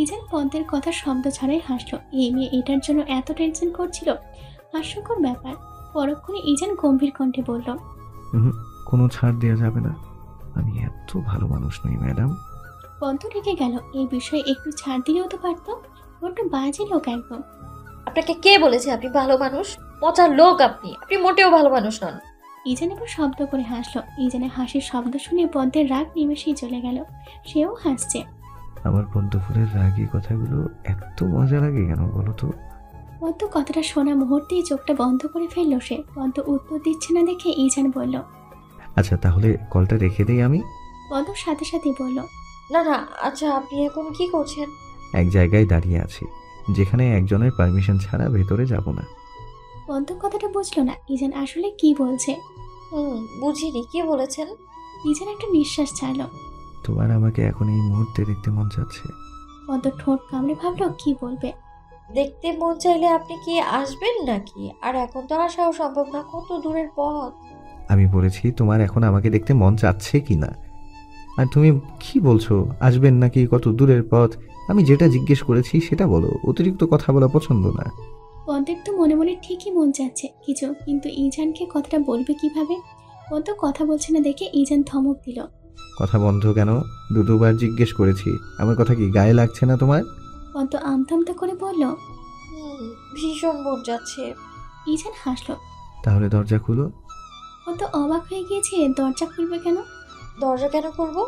ইজান পদ্মের কথা শব্দ ছাড়াই হাসলো। এই মেয়ে এটার জন্য এত টেনশন করছিল, হাস্যকর ব্যাপার। পরক্ষণে ইজান গম্ভীর কণ্ঠে বলল, কোনো ছাড় দেওয়া যাবে না, আমি এত ভালো মানুষ নই ম্যাডাম। পদ্ম রেগে গেল। এই বিষয়ে একটু ছাড় দিলেও তো পারতো। বড্ড বাজে লোক একদম। আপনাকে কে বলেছে আপনি ভালো মানুষ? পচার লোক আপনি, আপনি মোটেও ভালো মানুষ নন। ইজান এবার শব্দ করে হাসলো। ইজানের হাসির শব্দ শুনে পদ্মের রাগ নিমেষেই চলে গেল। সেও হাসছে। আমার পদ্মফুলের রাগী কথাগুলো এত মজা লাগে কেন বলো তো? পদ্ম কথাটা শোনা মুহূর্তেই চোখটা বন্ধ করে ফেললো সে। পদ্ম উত্তর দিচ্ছে না দেখে ইজান বলল, আচ্ছা তাহলে কলটা রেখে দেই আমি। পদ্ম সাথে সাথে বলল, না না, আচ্ছা আপনি এখন কি করছেন? এক জায়গায় দাঁড়িয়ে আছি, যেখানে একজনের পারমিশন ছাড়া ভেতরে যাব না। পদ্ম কথাটা বুঝলো না ইজান আসলে কি বলছে। বুঝিনি, কি বলেছেন? ইজান একটা নিঃশ্বাস ছাড়লো। তোমার আমাকে এখন এই মুহূর্তে দেখতে মন চাচ্ছে। পদ্ম ঠোঁট কামড়ে ভাবলো কি বলবে। দেখতে মন চাইলে আপনি কি আসবেন নাকি? আর এখন তো আসাও সম্ভব না, কত দূরের পথ। আমি বলেছি তোমার এখন আমাকে দেখতে মন চাচ্ছে কিনা, আর তুমি কি বলছো আসবেন নাকি, কত দূরের পথ? আমি যেটা জিজ্ঞেস করেছি সেটা বলো, অতিরিক্ত কথা বলা পছন্দ না। পদ্মের তো মনে মনে ঠিকই মন চাচ্ছে কিছু, কিন্তু ইজানকে কথাটা বলবে কিভাবে? পদ্ম কথা বলছে না দেখে ইজান ধমক দিল। কথা বন্ধ কেন? দুবার জিজ্ঞেস করেছি। আমার কথা কি গায়ে লাগছে না তোমার? পদ্ম আমতামতা করে বলল। ভীষণ বোঝ যাচ্ছে। ইজান হাসলো। তাহলে দরজা খুলো। পদ্ম অবাক হয়ে গিয়েছে, দরজা খুলবে কেন? দরজা কেন খুলবো?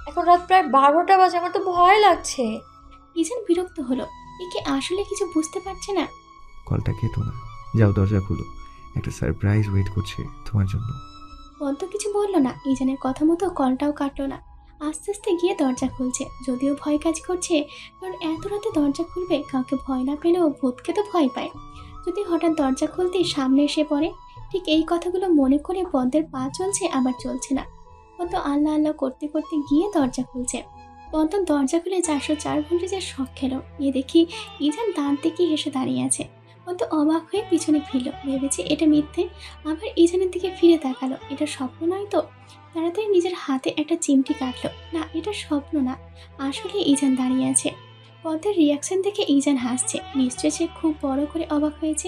এখন রাত প্রায় 12টা বাজে, আমার তো ভয় লাগছে। ইজান বিরক্ত হলো, একে আসলে কিছু বুঝতে পারছে না। কলটা কেটো না, যাও দরজা খুলো, একটা সারপ্রাইজ ওয়েট করছে তোমার জন্য। পদ্ম কিছু বলল না, ইজানের কথা মতো কলটাও কাটলো না। আস্তে আস্তে গিয়ে দরজা খুলছে, যদিও ভয় কাজ করছে, কারণ এত রাতে দরজা খুলবে। কাউকে ভয় না পেলেও ভূতকে তো ভয় পায়। যদি হঠাৎ দরজা খুলতেই সামনে এসে পড়ে। ঠিক এই কথাগুলো মনে করে পদ্মের পা চলছে আবার চলছে না। পদ্ম আল্লাহ আল্লাহ করতে করতে গিয়ে দরজা খুলছে। পদ্ম দরজা খুলে 404 ভোল্টেজের শক খেলো। এ দেখি ইজান দাঁত দেখে হেসে দাঁড়িয়ে আছে। পদ্ম অবাক হয়ে পিছনে ফিরল, ভেবেছে এটা মিথ্যে। আবার ইজানের দিকে ফিরে তাকালো, এটা স্বপ্ন নয় তো। তাড়াতাড়ি নিজের হাতে একটা চিমটি কাটলো। না, এটা স্বপ্ন না, আসলে ইজান দাঁড়িয়ে আছে। পদ্মের রিয়াকশন দেখে ইজান হাসছে। নিশ্চয় সে খুব বড় করে অবাক হয়েছে।